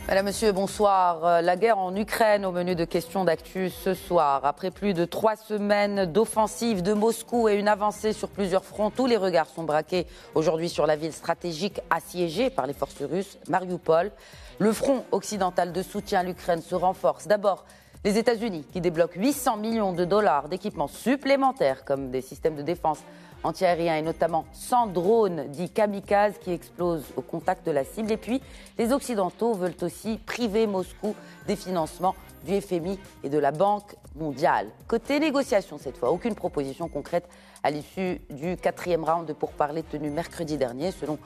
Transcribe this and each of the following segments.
Madame, Monsieur, bonsoir. La guerre en Ukraine au menu de questions d'actu ce soir. Après plus de 3 semaines d'offensive de Moscou et une avancée sur plusieurs fronts, tous les regards sont braqués aujourd'hui sur la ville stratégique assiégée par les forces russes, Mariupol. Le front occidental de soutien à l'Ukraine se renforce. D'abord, les États-Unis qui débloquent 800 millions de dollars d'équipements supplémentaires comme des systèmes de défense antiaérien et notamment 100 drones dits kamikazes qui explosent au contact de la cible. Et puis, les Occidentaux veulent aussi priver Moscou des financements du FMI et de la Banque mondiale. Côté négociation cette fois, aucune proposition concrète à l'issue du 4e round de pourparlers tenu mercredi dernier. Selon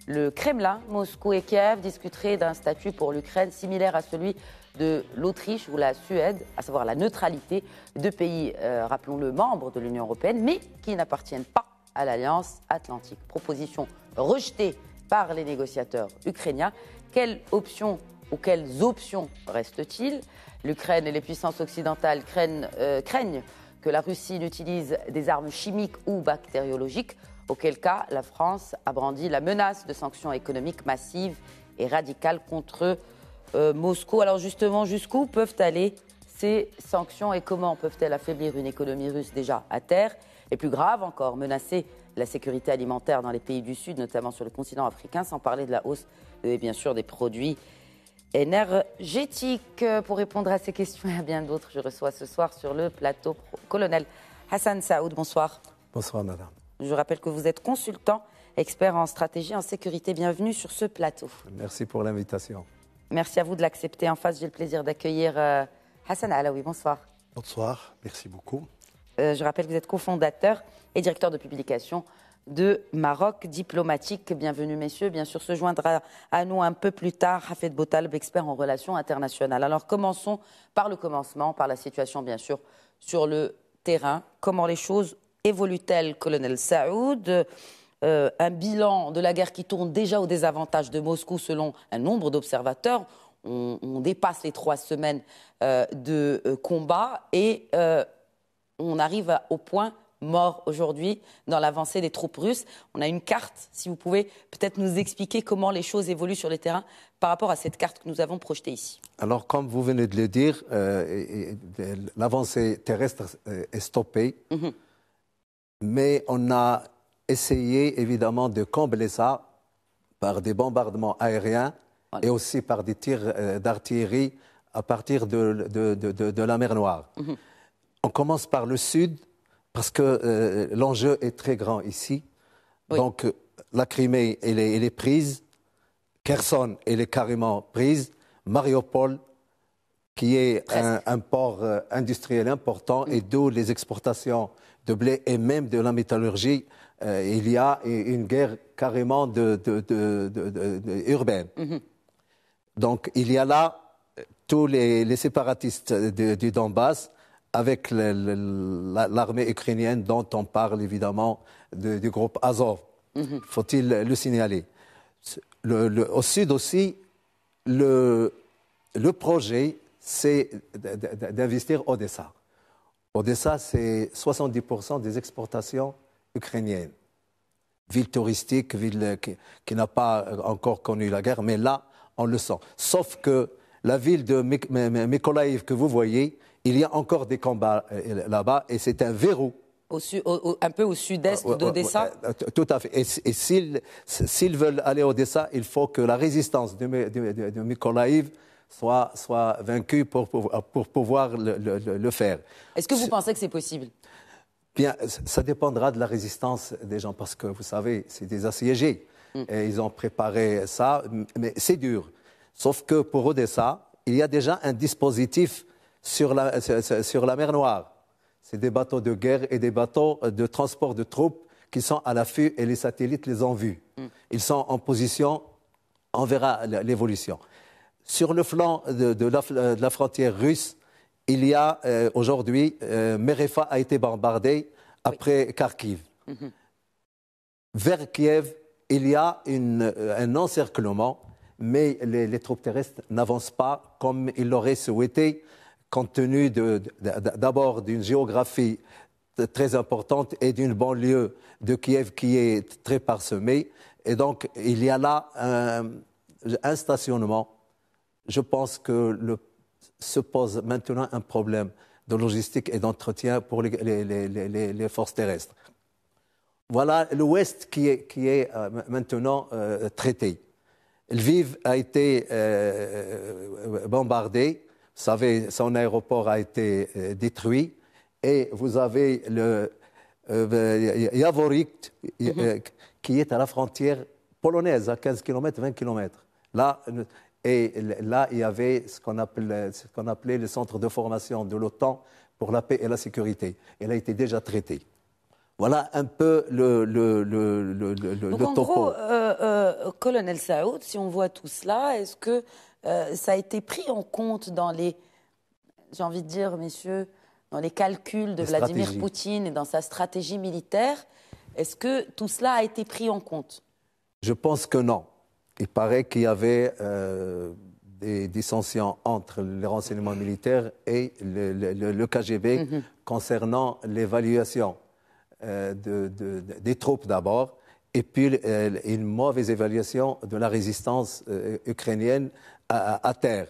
le Kremlin, Moscou et Kiev discuteraient d'un statut pour l'Ukraine similaire à celui de l'Autriche ou la Suède, à savoir la neutralité, deux pays, rappelons-le, membres de l'Union européenne, mais qui n'appartiennent pas à l'Alliance Atlantique. Proposition rejetée par les négociateurs ukrainiens. Quelles options ou quelles options restent-ils ? L'Ukraine et les puissances occidentales craignent que la Russie n'utilise des armes chimiques ou bactériologiques, auquel cas la France a brandi la menace de sanctions économiques massives et radicales contre Moscou. Alors justement, jusqu'où peuvent aller ces sanctions et comment peuvent-elles affaiblir une économie russe déjà à terre et plus grave encore, menacer la sécurité alimentaire dans les pays du Sud, notamment sur le continent africain, sans parler de la hausse, bien sûr, des produits énergétiques. Pour répondre à ces questions et à bien d'autres, je reçois ce soir sur le plateau colonel Hassan Saoud. Bonsoir. Bonsoir, madame. Je rappelle que vous êtes consultant, expert en stratégie, en sécurité. Bienvenue sur ce plateau. Merci pour l'invitation. Merci à vous de l'accepter. En face, j'ai le plaisir d'accueillir Hassan Alaoui. Bonsoir. Bonsoir, merci beaucoup. Je rappelle que vous êtes cofondateur et directeur de publication de Maroc Diplomatique. Bienvenue, messieurs. Bien sûr, se joindra à nous un peu plus tard Hafed Botaleb, expert en relations internationales. Alors, commençons par le commencement, par la situation, bien sûr, sur le terrain. Comment les choses évoluent-elles, colonel Saoud ? Un bilan de la guerre qui tourne déjà au désavantage de Moscou selon un nombre d'observateurs. On dépasse les 3 semaines de combat et on arrive au point mort aujourd'hui dans l'avancée des troupes russes. On a une carte, si vous pouvez peut-être nous expliquer comment les choses évoluent sur le terrain par rapport à cette carte que nous avons projetée ici. Alors, comme vous venez de le dire, l'avancée terrestre est stoppée, mais on a essayé évidemment de combler ça par des bombardements aériens et aussi par des tirs d'artillerie à partir de la mer Noire. On commence par le sud parce que l'enjeu est très grand ici. Oui. Donc la Crimée, elle est prise. Kherson, elle est carrément prise. Mariupol, qui est un port industriel important et d'où les exportations de blé et même de la métallurgie. Il y a une guerre carrément urbaine. Donc il y a là tous les séparatistes du Donbass avec l'armée ukrainienne dont on parle évidemment du groupe Azov. Faut-il le signaler. Au sud aussi, le projet, c'est d'investir Odessa. Odessa, c'est 70% des exportations ukrainiennes. Ville touristique, ville qui n'a pas encore connu la guerre, mais là, on le sent. Sauf que la ville de Mykolaiv que vous voyez, il y a encore des combats là-bas et c'est un verrou. Un peu au sud-est d'Odessa. Tout à fait. Et s'ils veulent aller à Odessa, il faut que la résistance de Mykolaiv soit vaincue pour pouvoir le faire. Est-ce que vous pensez que c'est possible ? Bien, ça dépendra de la résistance des gens parce que, vous savez, c'est des assiégés. Et ils ont préparé ça, mais c'est dur. Sauf que pour Odessa, il y a déjà un dispositif sur la mer Noire. C'est des bateaux de guerre et des bateaux de transport de troupes qui sont à l'affût et les satellites les ont vus. Ils sont en position, on verra l'évolution. Sur le flanc de la frontière russe, il y a aujourd'hui, Merefa a été bombardé après Kharkiv. Vers Kiev, il y a un encerclement, mais les troupes terrestres n'avancent pas comme ils l'auraient souhaité, compte tenu d'abord d'une géographie très importante et d'une banlieue de Kiev qui est très parsemée. Et donc, il y a là un stationnement. Je pense que se pose maintenant un problème de logistique et d'entretien pour les forces terrestres. Voilà l'Ouest qui est maintenant traité. Lviv a été bombardé. Vous savez, son aéroport a été détruit. Et vous avez le Yavorik qui est à la frontière polonaise, à 15 km, 20 km. Là, il y avait ce qu'on appelait le centre de formation de l'OTAN pour la paix et la sécurité. Elle a été déjà traitée. Voilà un peu Donc, en topo. gros, colonel Saoud, si on voit tout cela, est-ce que ça a été pris en compte dans les, j'ai envie de dire, messieurs, dans les calculs de Vladimir Poutine et dans sa stratégie militaire? Est-ce que tout cela a été pris en compte? Je pense que non. Il paraît qu'il y avait des dissensions entre les renseignements militaires et le KGB concernant l'évaluation des troupes d'abord, et puis une mauvaise évaluation de la résistance ukrainienne à terre.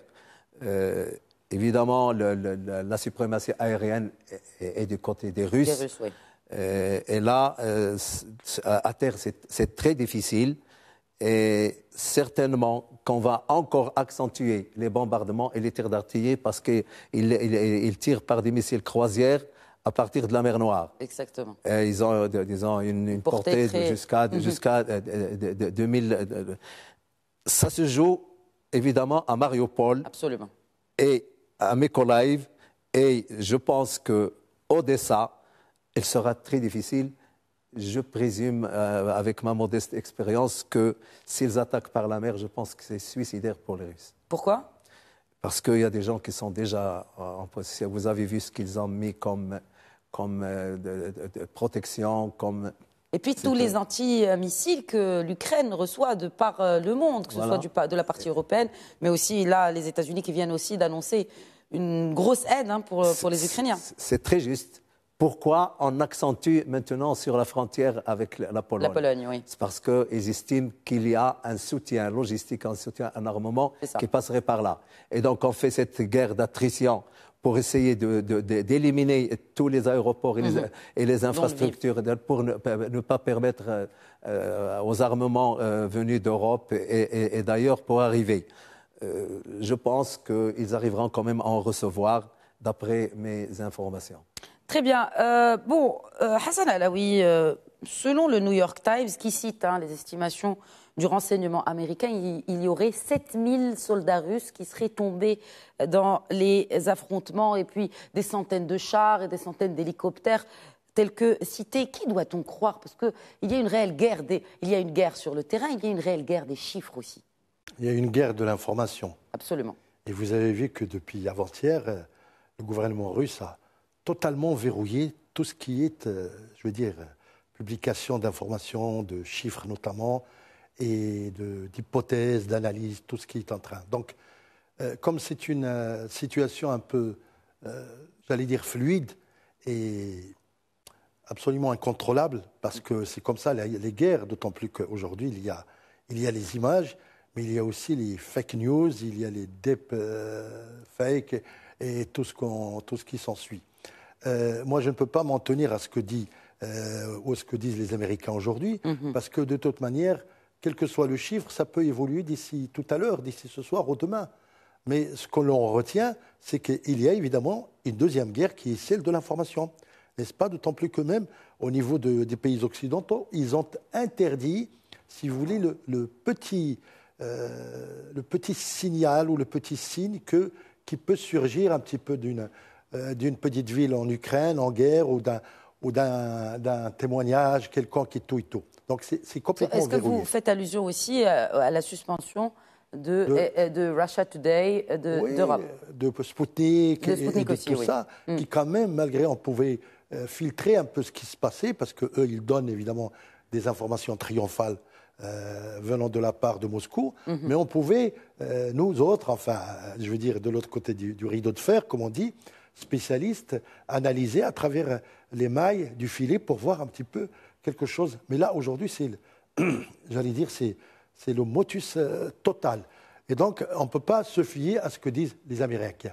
Évidemment, la suprématie aérienne est du côté des Russes. Des Russes, oui. Et là, à terre, c'est très difficile. Et certainement qu'on va encore accentuer les bombardements et les tirs d'artillerie parce qu'ils tirent par des missiles croisières à partir de la mer Noire. Exactement. Et ils ont, disons, une portée jusqu'à 2000. Ça se joue évidemment à Mariupol. Absolument. Et à Mykolaiv. Et je pense qu'Odessa, elle sera très difficile. Je présume, avec ma modeste expérience, que s'ils attaquent par la mer, je pense que c'est suicidaire pour les Russes. Pourquoi? Parce qu'il y a des gens qui sont déjà en position. Vous avez vu ce qu'ils ont mis comme de protection, comme... Et puis tous les anti-missiles que l'Ukraine reçoit de par le monde, que ce soit de la partie européenne, mais aussi là, les États-Unis qui viennent aussi d'annoncer une grosse aide pour les Ukrainiens. C'est très juste. Pourquoi on accentue maintenant sur la frontière avec la Pologne? La Pologne, oui. C'est parce qu'ils estiment qu'il y a un soutien logistique, un soutien, un armement qui passerait par là. Et donc on fait cette guerre d'attrition pour essayer d'éliminer tous les aéroports et les infrastructures pour ne pas permettre aux armements venus d'Europe et d'ailleurs pour arriver. Je pense qu'ils arriveront quand même à en recevoir, d'après mes informations. Très bien. Hassan Alaoui, selon le New York Times, qui cite les estimations du renseignement américain, il y aurait 7000 soldats russes qui seraient tombés dans les affrontements et puis des centaines de chars et des centaines d'hélicoptères tels que cités. Qui doit-on croire? Parce qu'il y a une réelle guerre, il y a une guerre sur le terrain, il y a une réelle guerre des chiffres aussi. Il y a une guerre de l'information. Absolument. Et vous avez vu que depuis avant-hier, le gouvernement russe a totalement verrouillé tout ce qui est, publication d'informations, de chiffres notamment, et d'hypothèses, d'analyses, tout ce qui est en train. Donc, comme c'est une situation un peu, fluide et absolument incontrôlable, parce que c'est comme ça les guerres, d'autant plus qu'aujourd'hui, il y a les images, mais il y a aussi les fake news, il y a les deep fake et tout ce qui s'ensuit. Moi, je ne peux pas m'en tenir à ce que disent les Américains aujourd'hui, parce que de toute manière, quel que soit le chiffre, ça peut évoluer d'ici tout à l'heure, d'ici ce soir ou demain. Mais ce que l'on retient, c'est qu'il y a évidemment une deuxième guerre qui est celle de l'information. N'est-ce pas? D'autant plus que même au niveau des pays occidentaux, ils ont interdit, si vous voulez, le petit signal ou le petit signe qui peut surgir un petit peu d'une petite ville en Ukraine, en guerre, ou d'un témoignage quelconque et tout et tout. Donc c'est complètement verrouillé. Est-ce que vous faites allusion aussi à la suspension de Russia Today d'Europe? De Sputnik et de aussi, tout ça, qui quand même, malgré, on pouvait filtrer un peu ce qui se passait, parce qu'eux, ils donnent évidemment des informations triomphales venant de la part de Moscou, mais on pouvait, nous autres, de l'autre côté du rideau de fer, comme on dit, spécialistes analyser à travers les mailles du filet pour voir un petit peu quelque chose. Mais là, aujourd'hui, j'allais dire, c'est le motus total. Et donc, on ne peut pas se fier à ce que disent les Américains.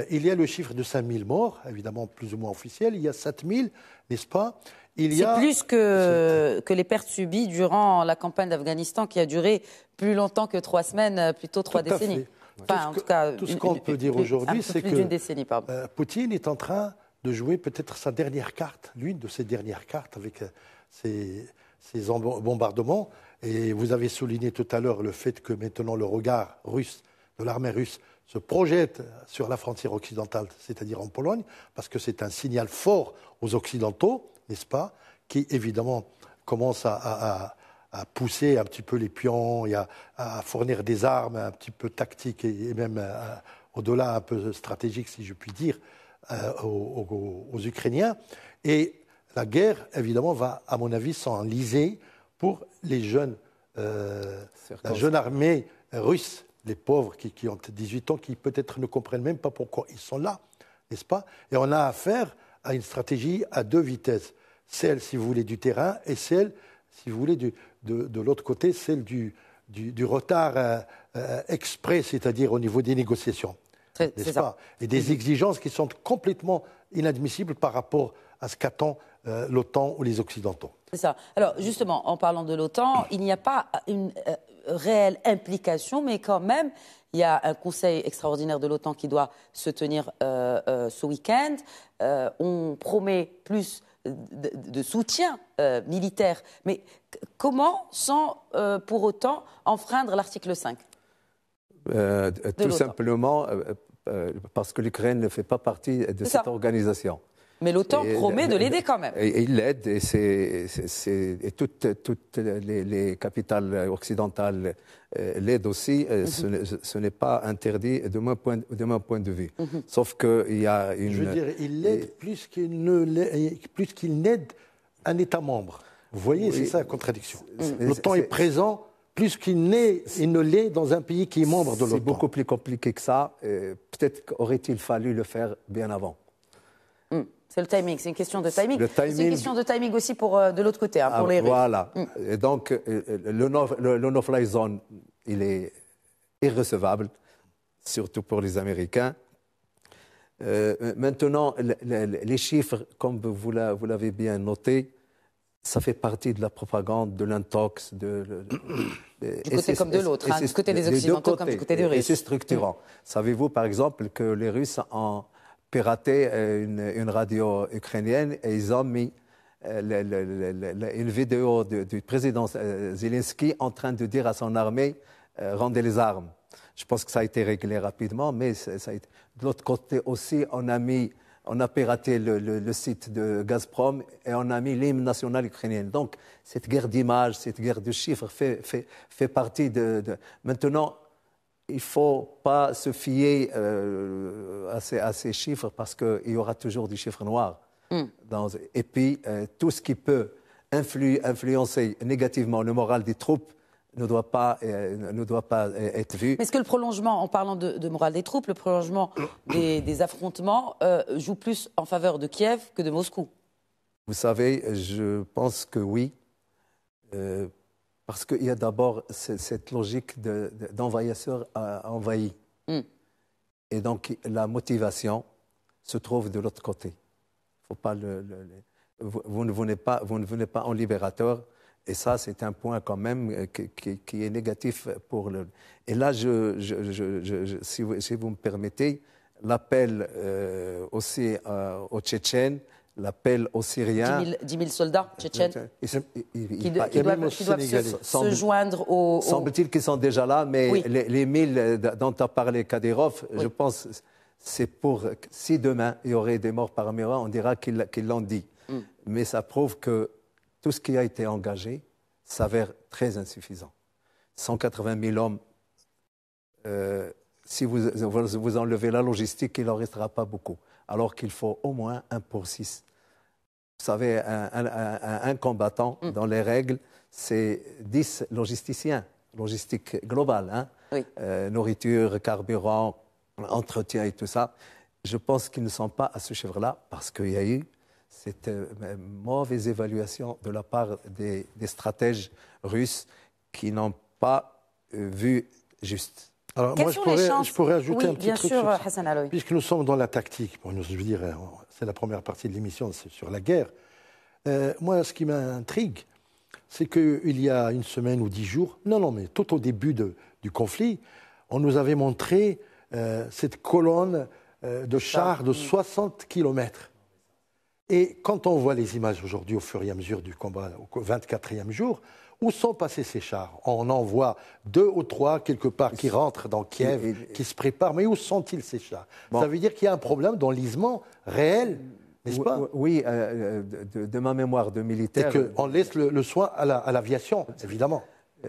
Il y a le chiffre de 5 000 morts, évidemment plus ou moins officiel. Il y a 7 000, n'est-ce pas? C'est plus que les pertes subies durant la campagne d'Afghanistan qui a duré plus longtemps que 3 semaines, plutôt 3 décennies. Enfin, en tout cas, tout ce qu'on peut dire aujourd'hui, c'est que Poutine est en train de jouer peut-être sa dernière carte, l'une de ses dernières cartes avec ces bombardements. Et vous avez souligné tout à l'heure le fait que maintenant le regard russe, de l'armée russe, se projette sur la frontière occidentale, c'est-à-dire en Pologne, parce que c'est un signal fort aux Occidentaux, n'est-ce pas, qui évidemment commence à pousser un petit peu les pions et à fournir des armes un petit peu tactiques et même au-delà un peu stratégiques, si je puis dire, aux Ukrainiens. Et la guerre, évidemment, va, à mon avis, s'enliser pour la jeune armée russe, les pauvres qui ont 18 ans, qui peut-être ne comprennent même pas pourquoi ils sont là, n'est-ce pas? Et on a affaire à une stratégie à 2 vitesses. Celle, si vous voulez, du terrain et celle, si vous voulez, de l'autre côté, celle du retard exprès, c'est-à-dire au niveau des négociations. N'est-ce pas? Et des exigences qui sont complètement inadmissibles par rapport à ce qu'attend l'OTAN ou les Occidentaux. C'est ça. Alors, justement, en parlant de l'OTAN, il n'y a pas une réelle implication, mais quand même, il y a un conseil extraordinaire de l'OTAN qui doit se tenir ce week-end. On promet plus de soutien militaire. Mais comment, sans pour autant enfreindre l'article 5 Tout simplement parce que l'Ukraine ne fait pas partie de cette organisation. Mais l'OTAN promet de l'aider quand même. Et il l'aide, et toutes les capitales occidentales l'aident aussi. Ce n'est pas interdit de mon point de vue. Sauf qu'il y a une... Je veux dire, il l'aide plus qu'il n'aide un État membre. Vous voyez, c'est ça la contradiction. L'OTAN est présent plus qu'il ne l'est dans un pays qui est membre de l'OTAN. C'est beaucoup plus compliqué que ça. Peut-être qu'aurait-il fallu le faire bien avant. C'est le timing, c'est une question de timing. C'est une question de timing aussi de l'autre côté, pour les Russes. Voilà. Et donc, le no-fly zone, il est irrecevable, surtout pour les Américains. Maintenant, les chiffres, comme vous l'avez bien noté, ça fait partie de la propagande, de l'intox. Du côté comme de l'autre, du côté des Occidentaux comme du côté des Russes. Et c'est structurant. Savez-vous, par exemple, que les Russes ont piraté une radio ukrainienne et ils ont mis une vidéo du président Zelensky en train de dire à son armée rendez les armes. Je pense que ça a été réglé rapidement, mais de l'autre côté aussi, on a piraté le site de Gazprom et on a mis l'hymne national ukrainien. Donc, cette guerre d'image, cette guerre de chiffres fait partie de... Maintenant, il ne faut pas se fier à ces chiffres parce qu'il y aura toujours des chiffres noirs. Et puis, tout ce qui peut influencer négativement le moral des troupes ne doit pas être vu. Mais est-ce que le prolongement, en parlant de morale des troupes, le prolongement des affrontements joue plus en faveur de Kiev que de Moscou? Vous savez, je pense que oui. Parce qu'il y a d'abord cette logique d'envahisseur à envahi. Et donc, la motivation se trouve de l'autre côté. Faut pas vous ne venez pas en libérateur. Et ça, c'est un point quand même qui est négatif pour le... Et là, si vous me permettez, l'appel aussi aux Tchétchènes, l'appel aux Syriens... 10 000 soldats tchétchènes qui doivent se joindre aux... Semble-t-il qu'ils sont déjà là, mais oui. les 1000 dont a parlé Kadyrov, oui. Je pense c'est pour... Si demain, il y aurait des morts par miracle, on dira qu'ils l'ont dit. Mais ça prouve que tout ce qui a été engagé s'avère très insuffisant. 180 000 hommes, si vous enlevez la logistique, il n'en restera pas beaucoup. Alors qu'il faut au moins 1 pour 6. Vous savez, un combattant, dans les règles, c'est 10 logisticiens, logistique globale, hein? Oui. Nourriture, carburant, entretien et tout ça. je pense qu'ils ne sont pas à ce chiffre-là parce qu'il y a eu cette mauvaise évaluation de la part des stratèges russes qui n'ont pas vu juste. Alors, Quelles moi, sont les chances je pourrais ajouter Oui, un petit bien truc sûr, sur ça. Hassan Alaoui. Puisque nous sommes dans la tactique, bon, je veux dire, c'est la première partie de l'émission, c'est sur la guerre. Moi, ce qui m'intrigue, c'est qu'il y a une semaine ou 10 jours, non, mais tout au début du conflit, on nous avait montré cette colonne de chars de 60 kilomètres. Et quand on voit les images aujourd'hui, au fur et à mesure du combat, au 24e jour, où sont passés ces chars? On en voit 2 ou 3 quelque part qui rentrent dans Kiev, qui se préparent. Mais où sont-ils ces chars? Ça veut dire qu'il y a un problème d'enlisement réel, n'est-ce pas? Oui, de ma mémoire de militaire. Et qu'on laisse le soin à l'aviation, évidemment.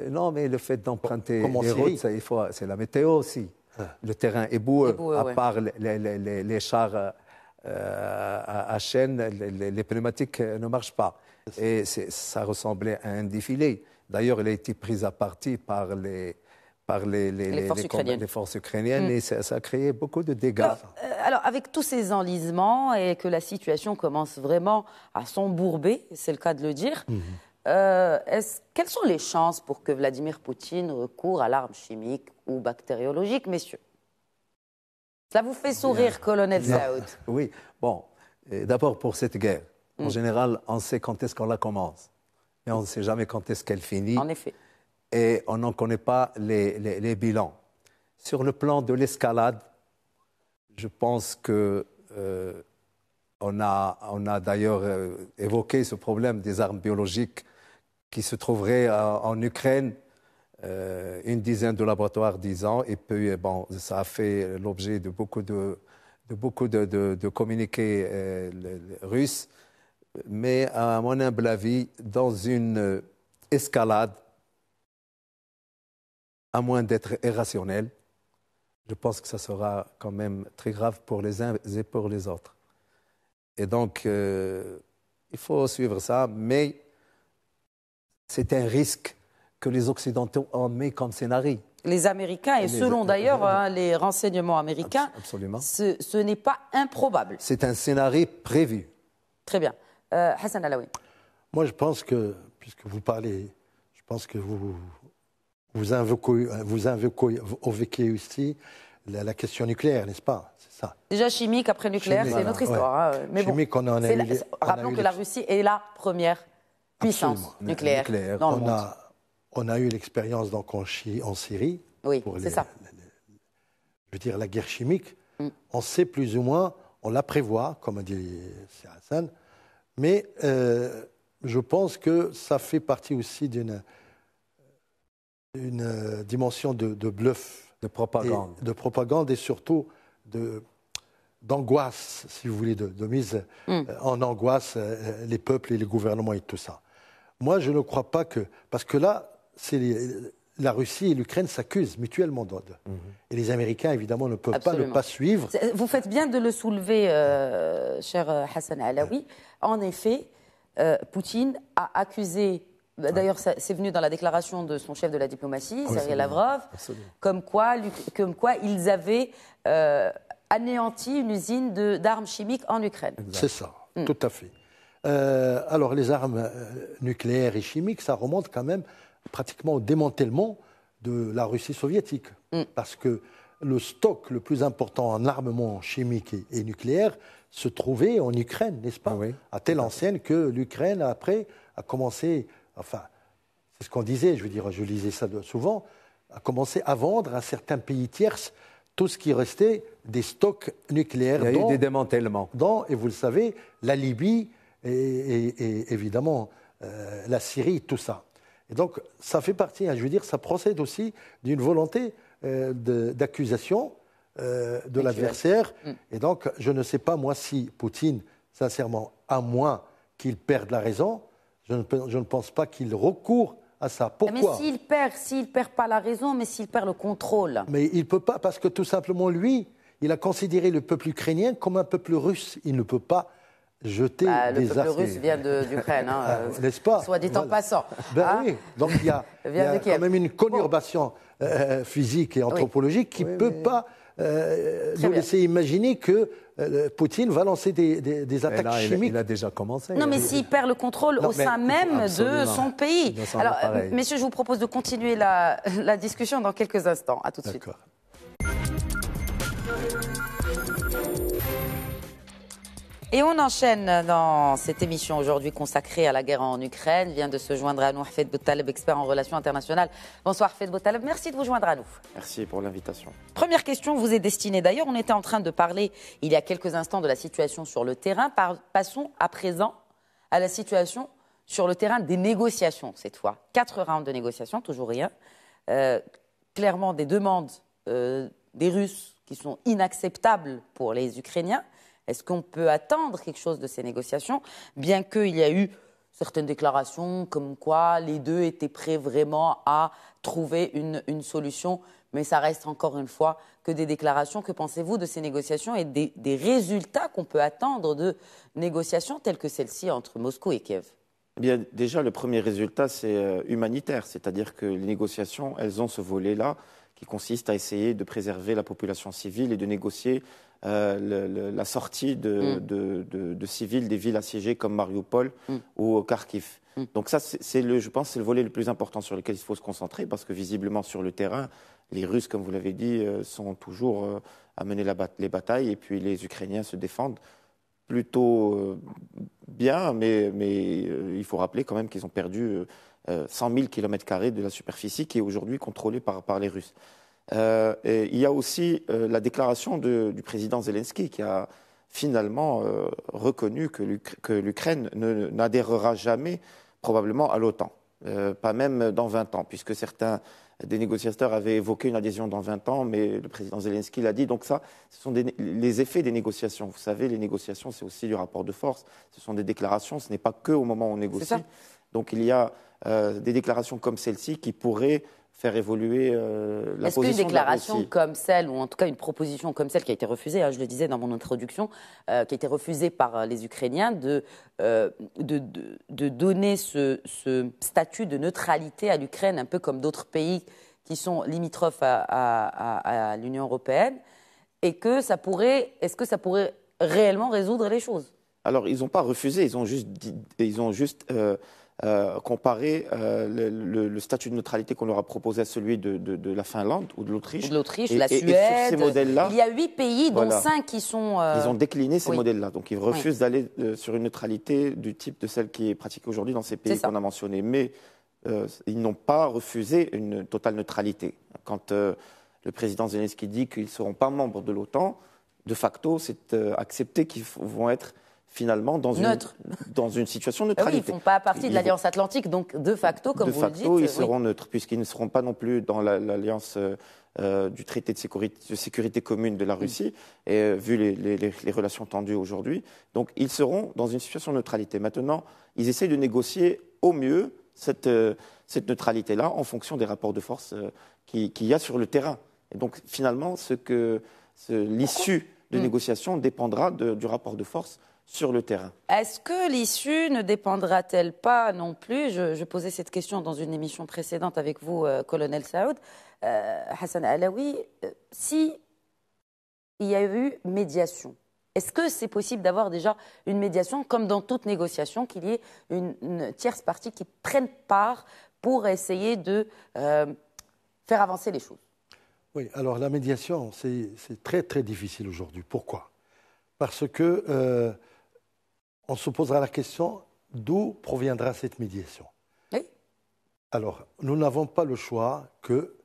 Non, mais le fait d'emprunter Comme en les Syrie. routes, c'est la météo aussi. Le terrain est boueux, à part les chars à chaîne, les pneumatiques ne marchent pas. Et ça ressemblait à un défilé. D'ailleurs, il a été pris à partie par les forces ukrainiennes et ça a créé beaucoup de dégâts. Alors, avec tous ces enlisements et que la situation commence vraiment à s'embourber, c'est le cas de le dire, quelles sont les chances pour que Vladimir Poutine recourt à l'arme chimique ou bactériologique, messieurs? Cela vous fait sourire, colonel Saoud? Oui, bon, d'abord pour cette guerre. En général, on sait quand est-ce qu'on la commence, mais on ne sait jamais quand est-ce qu'elle finit. En effet. Et on n'en connaît pas les bilans. Sur le plan de l'escalade, je pense que on a d'ailleurs évoqué ce problème des armes biologiques qui se trouveraient en Ukraine, une dizaine de laboratoires, 10 ans, et puis bon, ça a fait l'objet de beaucoup de communiqués russes. Mais à mon humble avis, dans une escalade, à moins d'être irrationnel, je pense que ça sera quand même très grave pour les uns et pour les autres. Et donc, il faut suivre ça, mais c'est un risque que les Occidentaux ont mis comme scénario. Les Américains, et selon d'ailleurs les renseignements américains, ce n'est pas improbable. C'est un scénario prévu. Très bien. Hassan Alaoui. Moi, je pense que, puisque vous parlez, je pense que vous invoquez aussi la question nucléaire, n'est-ce pas? C'est ça. Déjà chimique, après nucléaire, c'est notre histoire. Ouais. Mais chimique, bon, rappelons que la Russie est la première puissance nucléaire dans le monde. On a eu l'expérience donc en Syrie. Oui, c'est ça. Je veux dire, la guerre chimique, on sait plus ou moins, on la prévoit, comme a dit Hassan, mais je pense que ça fait partie aussi d'une dimension de bluff. De propagande et surtout d'angoisse, si vous voulez, de mise en angoisse les peuples et les gouvernements et tout ça. Moi, je ne crois pas que... Parce que là, la Russie et l'Ukraine s'accusent mutuellement d'ordre. Et les Américains, évidemment, ne peuvent pas ne pas suivre. Vous faites bien de le soulever, cher Hassan Alaoui. En effet, Poutine a accusé... D'ailleurs, c'est venu dans la déclaration de son chef de la diplomatie, Sergei Lavrov, comme quoi ils avaient anéanti une usine d'armes chimiques en Ukraine. C'est ça, tout à fait. Alors, les armes nucléaires et chimiques, ça remonte quand même pratiquement au démantèlement de la Russie soviétique. Parce que le stock le plus important en armement chimique et nucléaire se trouvait en Ukraine, n'est-ce pas? À telle enseigne que l'Ukraine, après, a commencé... Enfin, c'est ce qu'on disait, je veux dire, je lisais ça souvent, a commencé à vendre à certains pays tierces tout ce qui restait des stocks nucléaires. Il y a eu des démantèlements. Et vous le savez, la Libye et évidemment la Syrie, tout ça. Et donc, ça fait partie, je veux dire, ça procède aussi d'une volonté d'accusation de l'adversaire. Et donc, je ne sais pas, moi, si Poutine, sincèrement, à moins qu'il perde la raison, je ne pense pas qu'il recourt à ça. Pourquoi? Mais s'il perd pas la raison, mais s'il perd le contrôle. Mais il ne peut pas, parce que tout simplement, lui, il a considéré le peuple ukrainien comme un peuple russe. Il ne peut pas jeter des armes. Le peuple russe vient d'Ukraine, n'est-ce pas? Soit dit en passant. Oui, donc il y a quand même une conurbation physique et anthropologique qui ne peut pas nous laisser imaginer que Poutine va lancer des attaques là, chimiques. Il a déjà commencé. Non, mais s'il perd le contrôle au sein même de son pays. Alors, messieurs, je vous propose de continuer la discussion dans quelques instants. À tout de suite. D'accord. Et on enchaîne dans cette émission aujourd'hui consacrée à la guerre en Ukraine. Vient de se joindre à nous Hafed Boutaleb, expert en relations internationales. Bonsoir Hafed Boutaleb, merci de vous joindre à nous. Merci pour l'invitation. Première question vous est destinée. D'ailleurs, on était en train de parler il y a quelques instants de la situation sur le terrain. Passons à présent à la situation sur le terrain des négociations cette fois. 4 rounds de négociations, toujours rien. Clairement des demandes des Russes qui sont inacceptables pour les Ukrainiens. Est-ce qu'on peut attendre quelque chose de ces négociations, bien qu'il y a eu certaines déclarations comme quoi les deux étaient prêts vraiment à trouver une solution, mais ça reste encore une fois que des déclarations. Que pensez-vous de ces négociations et des résultats qu'on peut attendre de négociations telles que celle-ci entre Moscou et Kiev? Eh bien, déjà, le premier résultat, c'est humanitaire, c'est-à-dire que les négociations, elles ont ce volet-là qui consiste à essayer de préserver la population civile et de négocier la sortie de civils des villes assiégées comme Mariupol ou Kharkiv. Donc ça, je pense, c'est le volet le plus important sur lequel il faut se concentrer, parce que visiblement sur le terrain, les Russes, comme vous l'avez dit, sont toujours à mener les batailles, et puis les Ukrainiens se défendent plutôt bien, mais il faut rappeler quand même qu'ils ont perdu 100 000 km² de la superficie qui est aujourd'hui contrôlée par les Russes. Et il y a aussi la déclaration du président Zelensky qui a finalement reconnu que l'Ukraine n'adhérera jamais probablement à l'OTAN, pas même dans 20 ans, puisque certains des négociateurs avaient évoqué une adhésion dans 20 ans, mais le président Zelensky l'a dit. Donc ça, ce sont les effets des négociations. Vous savez, les négociations, c'est aussi du rapport de force, ce sont des déclarations, ce n'est pas que au moment où on négocie. Donc il y a des déclarations comme celle-ci qui pourraient faire évoluer la position de la Russie. Est-ce qu'une déclaration comme celle, ou en tout cas une proposition comme celle qui a été refusée, je le disais dans mon introduction, qui a été refusée par les Ukrainiens, de donner ce statut de neutralité à l'Ukraine, un peu comme d'autres pays qui sont limitrophes à l'Union européenne, et que ça pourrait, est-ce que ça pourrait réellement résoudre les choses? Alors, ils n'ont pas refusé, ils ont juste comparer le statut de neutralité qu'on leur a proposé à celui de la Finlande ou de l'Autriche. La Suède. Et sur ces modèles-là, il y a 8 pays, dont 5 qui sont... Ils ont décliné ces modèles-là. Donc ils refusent d'aller sur une neutralité du type de celle qui est pratiquée aujourd'hui dans ces pays qu'on a mentionnés. Mais ils n'ont pas refusé une totale neutralité. Quand le président Zelensky dit qu'ils ne seront pas membres de l'OTAN, de facto, c'est accepté qu'ils vont être finalement dans une situation de neutralité. Oui, ils ne font pas partie de l'Alliance Atlantique, donc de facto, comme vous le dites. De facto, ils seront neutres, puisqu'ils ne seront pas non plus dans l'Alliance du traité de sécurité commune de la Russie, et, vu les relations tendues aujourd'hui. Donc ils seront dans une situation de neutralité. Maintenant, ils essayent de négocier au mieux cette neutralité-là en fonction des rapports de force qu'il y a sur le terrain. Et donc finalement, l'issue de négociation dépendra du rapport de force sur le terrain. Est-ce que l'issue ne dépendra-t-elle pas non plus, je posais cette question dans une émission précédente avec vous, colonel Saoud, Hassan Alaoui, si il y a eu médiation, est-ce que c'est possible d'avoir déjà une médiation, comme dans toute négociation, qu'il y ait une tierce partie qui prenne part pour essayer de faire avancer les choses? Oui, alors la médiation, c'est très très difficile aujourd'hui. Pourquoi? Parce que on se posera la question d'où proviendra cette médiation. Oui. Alors, nous n'avons pas le choix que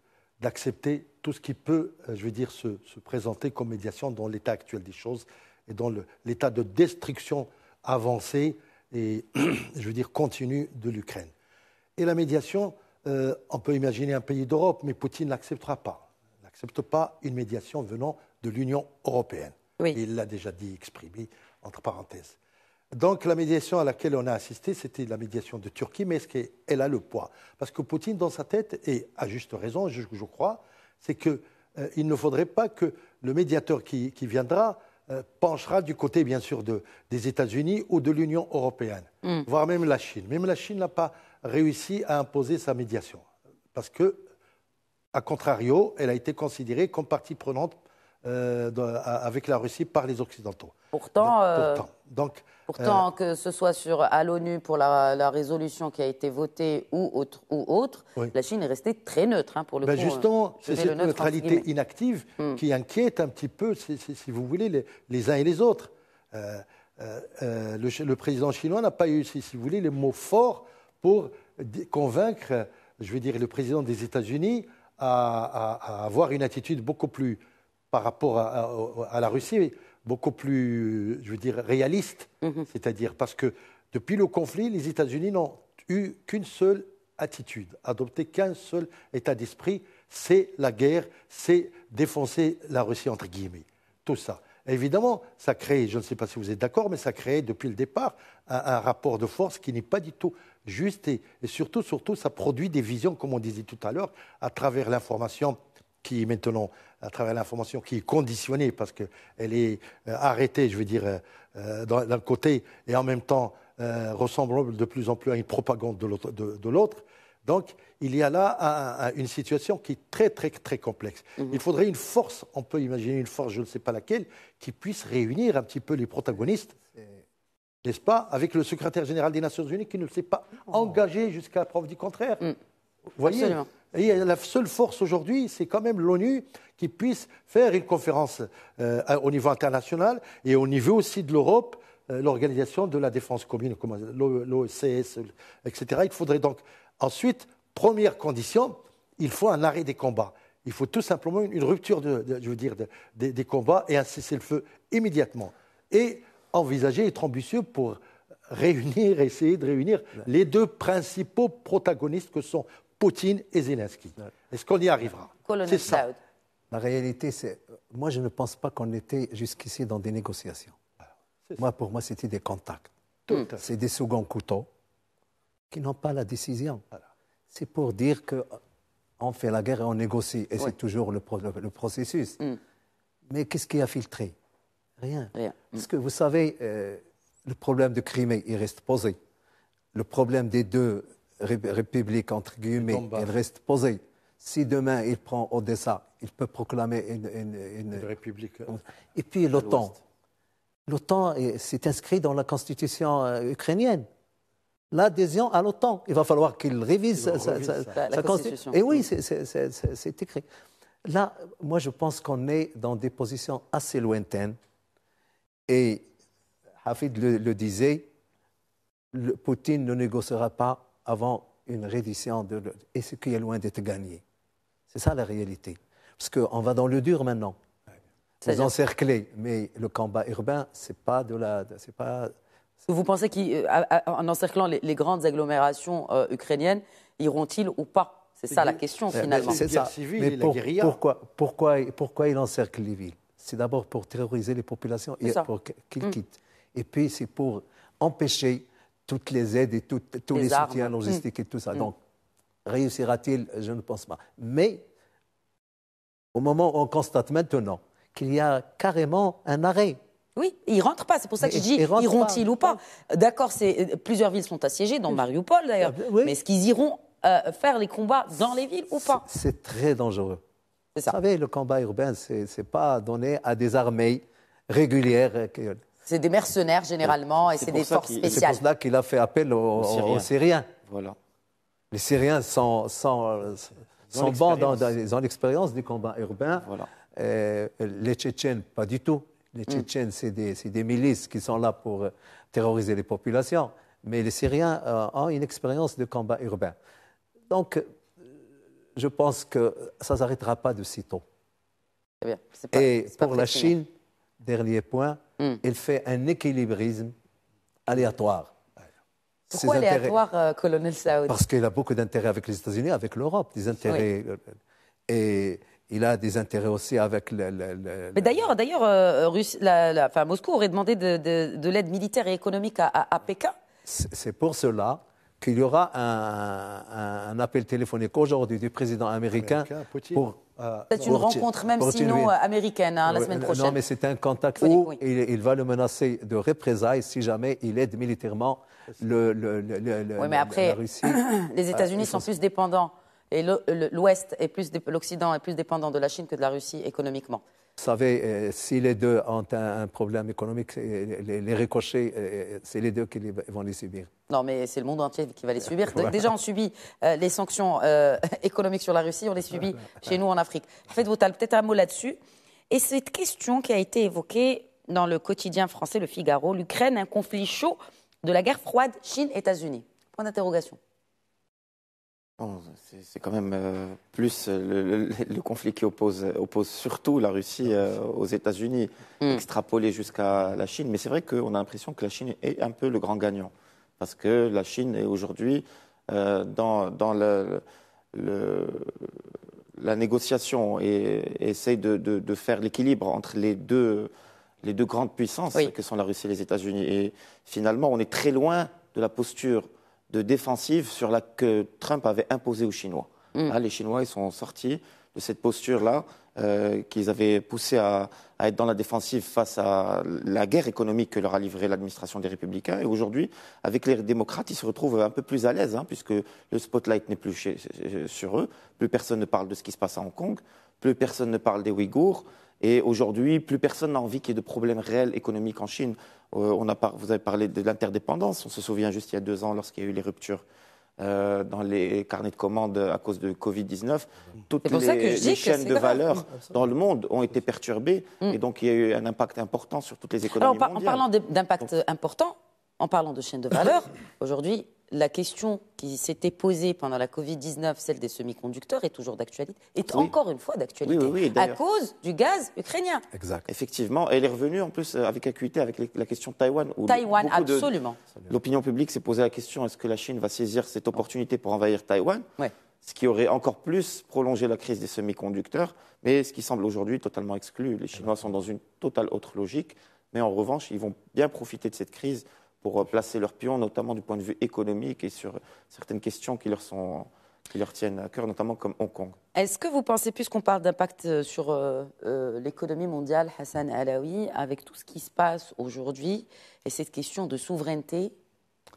d'accepter tout ce qui peut, se présenter comme médiation dans l'état actuel des choses et dans l'état de destruction avancée et, continue de l'Ukraine. Et la médiation, on peut imaginer un pays d'Europe, mais Poutine n'acceptera pas. Il n'accepte pas une médiation venant de l'Union européenne. Oui. Et il l'a déjà dit, exprimé, entre parenthèses. Donc la médiation à laquelle on a assisté, c'était la médiation de Turquie, mais est-ce qu'elle a le poids? Parce que Poutine, dans sa tête, et à juste raison, je crois, c'est qu'il ne faudrait pas que le médiateur qui viendra penchera du côté, bien sûr, des États-Unis ou de l'Union européenne, voire même la Chine. Même la Chine n'a pas réussi à imposer sa médiation, parce que, à contrario, elle a été considérée comme partie prenante avec la Russie par les Occidentaux. Pourtant, Donc, que ce soit à l'ONU pour la résolution qui a été votée ou autre, oui. la Chine est restée très neutre pour le coup. Justement, je mets c'est cette le neutre entre neutralité guillemets. inactive qui inquiète un petit peu, si vous voulez, les uns et les autres. Le président chinois n'a pas eu, si vous voulez, les mots forts pour convaincre, je veux dire, le président des États-Unis à avoir une attitude beaucoup plus, par rapport à la Russie, beaucoup plus, je veux dire, réaliste. C'est-à-dire parce que depuis le conflit, les États-Unis n'ont eu qu'une seule attitude, adopté qu'un seul état d'esprit, c'est la guerre, c'est défoncer la Russie, entre guillemets. Tout ça. Évidemment, ça crée, je ne sais pas si vous êtes d'accord, mais ça crée depuis le départ un rapport de force qui n'est pas du tout juste et surtout, ça produit des visions, comme on disait tout à l'heure, à travers l'information qui est maintenant, à travers l'information qui est conditionnée parce qu'elle est arrêtée, je veux dire, d'un côté et en même temps ressemble de plus en plus à une propagande de l'autre. Donc, il y a là une situation qui est très, très, très complexe. Il faudrait une force, on peut imaginer une force, je ne sais pas laquelle, qui puisse réunir un petit peu les protagonistes, n'est-ce pas, avec le secrétaire général des Nations Unies qui ne s'est pas engagé jusqu'à preuve du contraire. Vous voyez. Absolument. Et la seule force aujourd'hui, c'est quand même l'ONU qui puisse faire une conférence au niveau international et au niveau aussi de l'Europe, l'Organisation de la défense commune, comme l'OCS, etc. Il faudrait donc ensuite, première condition, il faut un arrêt des combats. Il faut tout simplement une rupture des combats et un cessez-le-feu immédiatement. Et envisager, être ambitieux pour essayer de réunir les deux principaux protagonistes que sont Poutine et Zelensky. Est-ce qu'on y arrivera? C'est ça. La réalité, moi, je ne pense pas qu'on était jusqu'ici dans des négociations. Pour moi, c'était des contacts. C'est des seconds couteaux qui n'ont pas la décision. C'est pour dire qu'on fait la guerre et on négocie. Et c'est toujours le processus. Mais qu'est-ce qui a filtré? Rien. Parce que vous savez, le problème de Crimée, il reste posé. Le problème des deux républiques, entre guillemets, il reste posé. Si demain il prend Odessa, il peut proclamer une république. Et puis l'OTAN. L'OTAN s'est inscrit dans la constitution ukrainienne. L'adhésion à l'OTAN. Il va falloir qu'il révise sa constitution. Et oui, c'est écrit. Là, moi, je pense qu'on est dans des positions assez lointaines. Et Hafid le disait, Poutine ne négociera pas avant une reddition et ce qui est loin d'être gagné. C'est ça la réalité. Parce qu'on va dans le dur maintenant. Vous encerclez, mais le combat urbain, c'est pas de la... Vous pensez qu'en encerclant les grandes agglomérations ukrainiennes, iront-ils ou pas? C'est ça la question finalement. C'est ça. Mais pourquoi il encercle les villes? C'est d'abord pour terroriser les populations et pour qu'ils quittent. Et puis c'est pour empêcher toutes les aides et tous les soutiens logistiques et tout ça. Donc, réussira-t-il? Je ne pense pas. Mais au moment où on constate maintenant qu'il y a carrément un arrêt. Oui, ils ne rentrent pas. C'est pour ça que je dis, iront-ils ou pas? D'accord, plusieurs villes sont assiégées, dont Mariupol d'ailleurs. Mais est-ce qu'ils iront faire les combats dans les villes ou pas? C'est très dangereux. C'est ça. Vous savez, le combat urbain, ce n'est pas donné à des armées régulières. C'est des mercenaires généralement et c'est des forces spéciales. C'est pour cela qu'il a fait appel aux Syriens. Voilà. Les Syriens sont bons dans l'expérience du combat urbain. Voilà. Les Tchétchènes, pas du tout. Les Tchétchènes, c'est des milices qui sont là pour terroriser les populations. Mais les Syriens ont une expérience de combat urbain. Donc, je pense que ça ne s'arrêtera pas de sitôt. Bien. Et pour la Chine, dernier point, elle fait un équilibrisme aléatoire. Pourquoi aléatoire, colonel Saoud? Parce qu'il a beaucoup d'intérêts avec les États-Unis, avec l'Europe, des intérêts. Et il a des intérêts aussi avec Mais d'ailleurs, Moscou aurait demandé de l'aide militaire et économique à Pékin. C'est pour cela qu'il y aura un appel téléphonique aujourd'hui du président américain pour... C'est une rencontre même sinon américaine la semaine prochaine. Non, mais c'est un contact où il va le menacer de représailles si jamais il aide militairement mais après, la Russie. Les États-Unis sont plus dépendants et l'Ouest l'Occident est plus dépendant de la Chine que de la Russie économiquement. Vous savez, si les deux ont un problème économique, les ricochets, c'est les deux qui vont les subir. Non, mais c'est le monde entier qui va les subir. Voilà. Déjà, on subit les sanctions économiques sur la Russie, on les subit chez nous en Afrique. Faites Vautal, peut-être un mot là-dessus. Et cette question qui a été évoquée dans le quotidien français, Le Figaro, l'Ukraine, un conflit chaud de la guerre froide Chine-États-Unis. Point d'interrogation. Bon, c'est quand même plus le conflit qui oppose surtout la Russie aux États-Unis, extrapolé jusqu'à la Chine. Mais c'est vrai qu'on a l'impression que la Chine est un peu le grand gagnant. Parce que la Chine est aujourd'hui dans la négociation et essaye de faire l'équilibre entre les deux grandes puissances que sont la Russie et les États-Unis. Et finalement, on est très loin de la posture de défensive que Trump avait imposée aux Chinois. Là, les Chinois, ils sont sortis de cette posture-là qu'ils avaient poussé à être dans la défensive face à la guerre économique que leur a livrée l'administration des Républicains. Et aujourd'hui, avec les démocrates, ils se retrouvent un peu plus à l'aise, puisque le spotlight n'est plus sur eux. Plus personne ne parle de ce qui se passe à Hong Kong. Plus personne ne parle des Ouïghours. Et aujourd'hui, plus personne n'a envie qu'il y ait de problèmes réels économiques en Chine. Vous avez parlé de l'interdépendance. On se souvient juste il y a 2 ans, lorsqu'il y a eu les ruptures dans les carnets de commandes à cause de Covid-19. Toutes les chaînes de valeur dans le monde ont été perturbées. Et donc, il y a eu un impact important sur toutes les économies mondiales. En parlant d'impact important, en parlant de chaînes de valeur, aujourd'hui, la question qui s'était posée pendant la Covid-19, celle des semi-conducteurs, est toujours d'actualité, encore une fois d'actualité, à cause du gaz ukrainien. Exact. Effectivement, elle est revenue en plus avec acuité avec la question de Taïwan. Taïwan, absolument. L'opinion publique s'est posé la question, est-ce que la Chine va saisir cette opportunité pour envahir Taïwan ? Ce qui aurait encore plus prolongé la crise des semi-conducteurs, mais ce qui semble aujourd'hui totalement exclu. Les Chinois sont dans une totale autre logique, mais en revanche, ils vont bien profiter de cette crise pour placer leurs pions, notamment du point de vue économique et sur certaines questions qui leur tiennent à cœur, notamment comme Hong Kong. Est-ce que vous pensez, puisqu'on parle d'impact sur l'économie mondiale, Hassan Alaoui, avec tout ce qui se passe aujourd'hui et cette question de souveraineté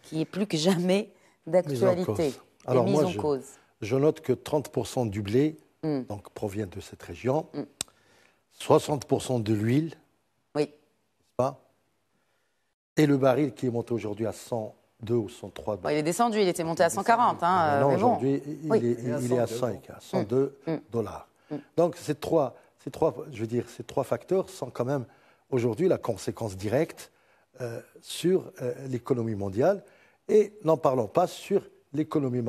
qui est plus que jamais d'actualité et mise en cause? Je note que 30% du blé donc, provient de cette région, 60% de l'huile, pas. Et le baril qui est monté aujourd'hui à 102 ou 103 $. Il est descendu, il était monté à 140. Non, aujourd'hui, il est à 102 dollars. Donc, ces trois facteurs sont quand même aujourd'hui la conséquence directe sur l'économie mondiale. Et n'en parlons pas sur l'économie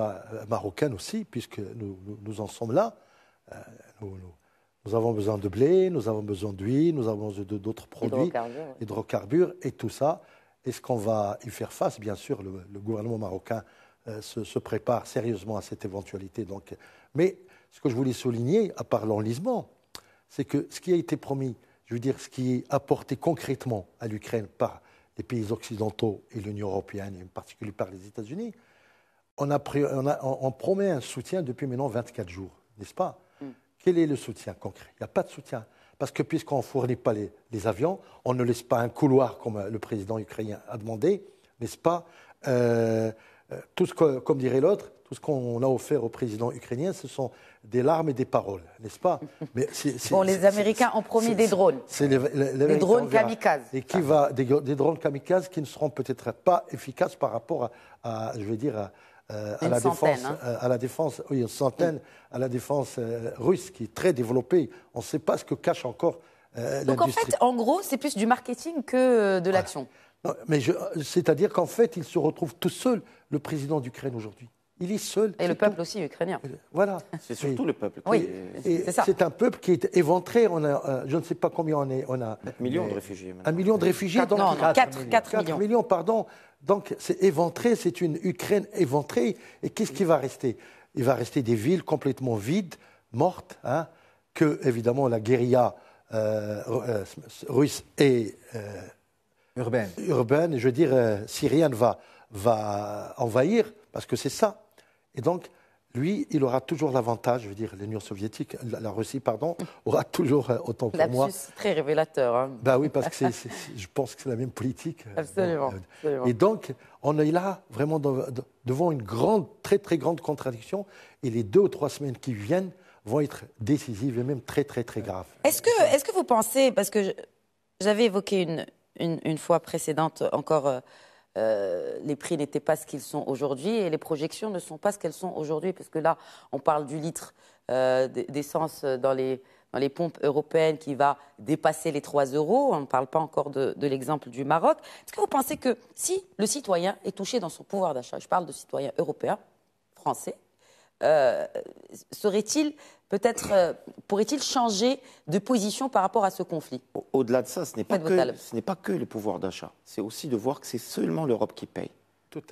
marocaine aussi, puisque nous en sommes là. Nous avons besoin de blé, nous avons besoin d'huile, nous avons besoin d'autres produits, hydrocarbures et tout ça. Est-ce qu'on va y faire face? Bien sûr, le gouvernement marocain se prépare sérieusement à cette éventualité. Donc. Mais ce que je voulais souligner, à part l'enlisement, c'est que ce qui a été promis, je veux dire, ce qui est apporté concrètement à l'Ukraine par les pays occidentaux et l'Union européenne, et en particulier par les États-Unis, on promet un soutien depuis maintenant 24 jours, n'est-ce pas? Quel est le soutien concret? Il n'y a pas de soutien. Parce que puisqu'on ne fournit pas les avions, on ne laisse pas un couloir comme le président ukrainien a demandé, n'est-ce pas? Comme dirait l'autre, tout ce qu'on a offert au président ukrainien, ce sont des larmes et des paroles, n'est-ce pas? Mais les Américains ont promis des drones. Des drones kamikazes. Et des drones kamikazes qui ne seront peut-être pas efficaces par rapport à je veux dire, à la défense russe qui est très développée. On ne sait pas ce que cache encore l'industrie. Donc en fait, en gros, c'est plus du marketing que de l'action. Mais c'est-à-dire qu'en fait, il se retrouve tout seul, le président d'Ukraine aujourd'hui. Il est seul. Et le peuple aussi ukrainien. Voilà. C'est surtout le peuple. C'est ça. C'est un peuple qui est éventré. je ne sais pas combien on est. On a 4 millions de réfugiés. 1 million de réfugiés. 4 millions, pardon. Donc c'est éventré, c'est une Ukraine éventrée. Et qu'est-ce qui va rester? Il va rester des villes complètement vides, mortes, que évidemment la guérilla russe et urbaine, je veux dire syrienne va envahir, parce que c'est ça. Et donc, lui, il aura toujours l'avantage, je veux dire, l'Union soviétique, la Russie, pardon, aura toujours, autant pour moi... C'est très révélateur. Ben oui, parce que je pense que c'est la même politique. Absolument. Et donc, on est là vraiment devant une très très grande contradiction. Et les 2 ou 3 semaines qui viennent vont être décisives et même très, très, très graves. Est-ce que vous pensez, parce que j'avais évoqué une fois précédente encore, les prix n'étaient pas ce qu'ils sont aujourd'hui et les projections ne sont pas ce qu'elles sont aujourd'hui, parce que là, on parle du litre d'essence dans les pompes européennes qui va dépasser les 3 euros. On ne parle pas encore de l'exemple du Maroc. Est-ce que vous pensez que si le citoyen est touché dans son pouvoir d'achat, je parle de citoyens européens, français, pourrait-il changer de position par rapport à ce conflit? Au-delà de ça, ce n'est pas que le pouvoir d'achat. C'est aussi de voir que c'est seulement l'Europe qui paye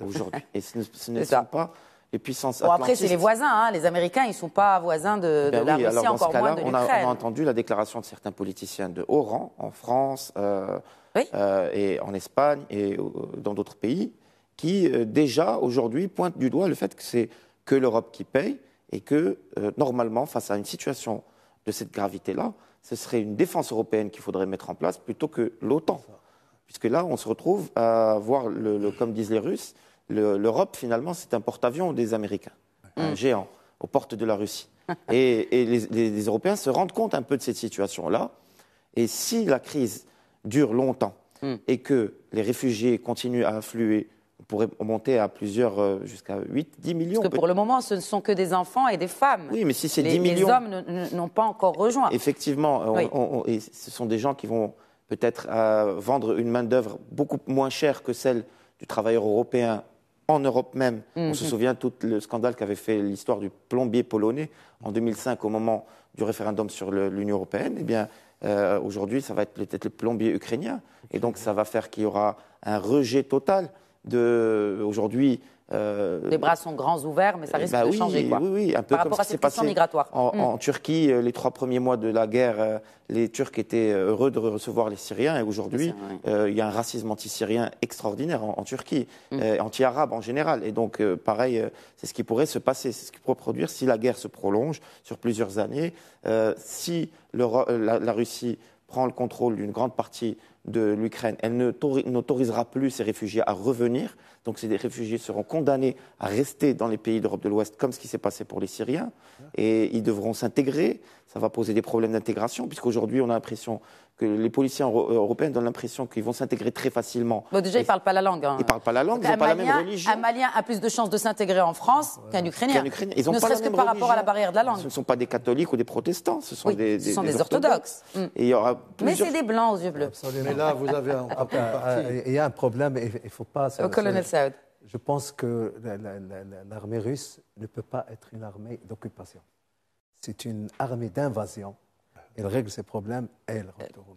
aujourd'hui. Et ce ne sont pas les puissances atlantistes. Après, c'est les voisins. Hein. Les Américains, ils ne sont pas voisins de la Russie, alors, encore moins de l'Ukraine. On a entendu la déclaration de certains politiciens de haut rang en France et en Espagne et dans d'autres pays qui, déjà, aujourd'hui, pointent du doigt le fait que c'est que l'Europe qui paye et que, normalement, face à une situation de cette gravité-là, ce serait une défense européenne qu'il faudrait mettre en place plutôt que l'OTAN. Puisque là, on se retrouve à voir, comme disent les Russes, l'Europe, finalement, c'est un porte-avions des Américains, un géant, aux portes de la Russie. Et les Européens se rendent compte un peu de cette situation-là. Et si la crise dure longtemps et que les réfugiés continuent à affluer, on pourrait monter à plusieurs, jusqu'à 8-10 millions. Parce que pour le moment, ce ne sont que des enfants et des femmes. Oui, mais si c'est 10 millions... Les hommes n'ont pas encore rejoint. Effectivement, et ce sont des gens qui vont peut-être vendre une main-d'œuvre beaucoup moins chère que celle du travailleur européen en Europe même. On se souvient tout le scandale qu'avait fait l'histoire du plombier polonais en 2005 au moment du référendum sur l'Union européenne. Eh bien, aujourd'hui, ça va être peut-être le plombier ukrainien. Et donc, ça va faire qu'il y aura un rejet total aujourd'hui. Les bras sont grands ouverts, mais ça risque de changer. Oui, un peu par comme rapport ce qui s'est passé migratoire. en Turquie, les 3 premiers mois de la guerre, les Turcs étaient heureux de recevoir les Syriens. Et aujourd'hui, il y a un racisme anti-syrien extraordinaire en Turquie, anti-arabe en général. Et donc, pareil, c'est ce qui pourrait se passer, c'est ce qui pourrait produire si la guerre se prolonge sur plusieurs années, si la Russie prend le contrôle d'une grande partie de l'Ukraine, elle n'autorisera plus ces réfugiés à revenir. Donc ces réfugiés seront condamnés à rester dans les pays d'Europe de l'Ouest, comme ce qui s'est passé pour les Syriens. Et ils devront s'intégrer. Ça va poser des problèmes d'intégration, puisqu'aujourd'hui, on a l'impression que les policiers européens donnent l'impression qu'ils vont s'intégrer très facilement. Bon, déjà, ils ne parlent pas la langue. Hein. Ils ne parlent pas la langue, ils n'ont pas la même religion. Un Malien a plus de chances de s'intégrer en France qu'un Ukrainien. Ils ont ne serait-ce que par rapport à la barrière de la langue. Ce ne sont pas des catholiques ou des protestants, ce sont des orthodoxes. Et il y aura Mais c'est des blancs aux yeux bleus. Mais là, vous avez il y a un problème, il ne faut pas... Au colonel Saoud. Je pense que l'armée russe ne peut pas être une armée d'occupation. C'est une armée d'invasion. Elle règle ses problèmes et elle retourne.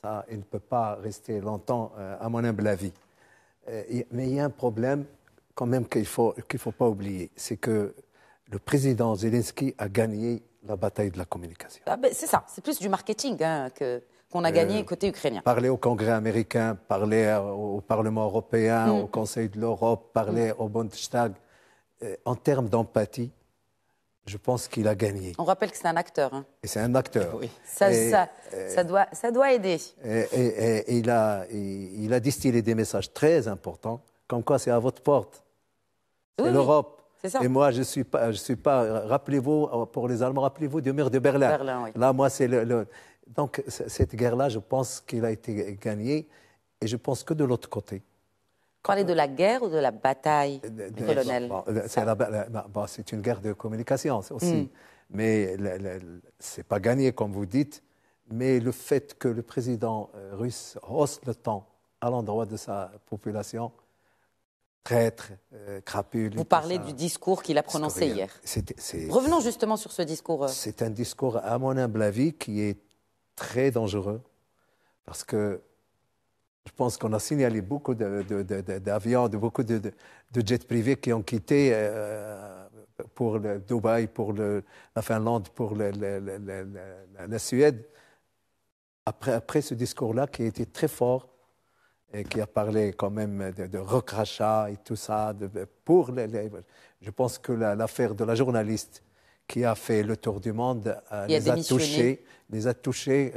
Ça, il ne peut pas rester longtemps, à mon humble avis. Mais il y a un problème quand même qu'il ne faut pas oublier. C'est que le président Zelensky a gagné la bataille de la communication. Ah ben, c'est ça, c'est plus du marketing qu'on a gagné côté ukrainien. Parler au Congrès américain, parler au Parlement européen, au Conseil de l'Europe, parler au Bundestag. En termes d'empathie, je pense qu'il a gagné. On rappelle que c'est un acteur. Hein. Et c'est un acteur. Oui. Ça doit aider. Et il a distillé des messages très importants, comme quoi c'est à votre porte. C'est l'Europe. C'est ça. Et moi, je suis pas. Rappelez-vous, pour les Allemands, rappelez-vous du mur de Berlin. Oui. Là, moi, c'est Donc, cette guerre-là, je pense qu'il a été gagné. Et je pense que de l'autre côté. Parler de la guerre ou de la bataille, colonel? C'est une guerre de communication aussi. Mais ce n'est pas gagné, comme vous dites. Mais le fait que le président russe hausse le ton à l'endroit de sa population, traître, crapule... Vous parlez du discours qu'il a prononcé hier. Revenons justement sur ce discours. C'est un discours, à mon humble avis, qui est très dangereux. Parce que je pense qu'on a signalé beaucoup d'avions, beaucoup de jets privés qui ont quitté pour le Dubaï, pour la Finlande, pour la Suède. Après ce discours-là, qui a été très fort et qui a parlé quand même de recrachat et tout ça, je pense que l'affaire de la journaliste qui a fait le tour du monde les a touchés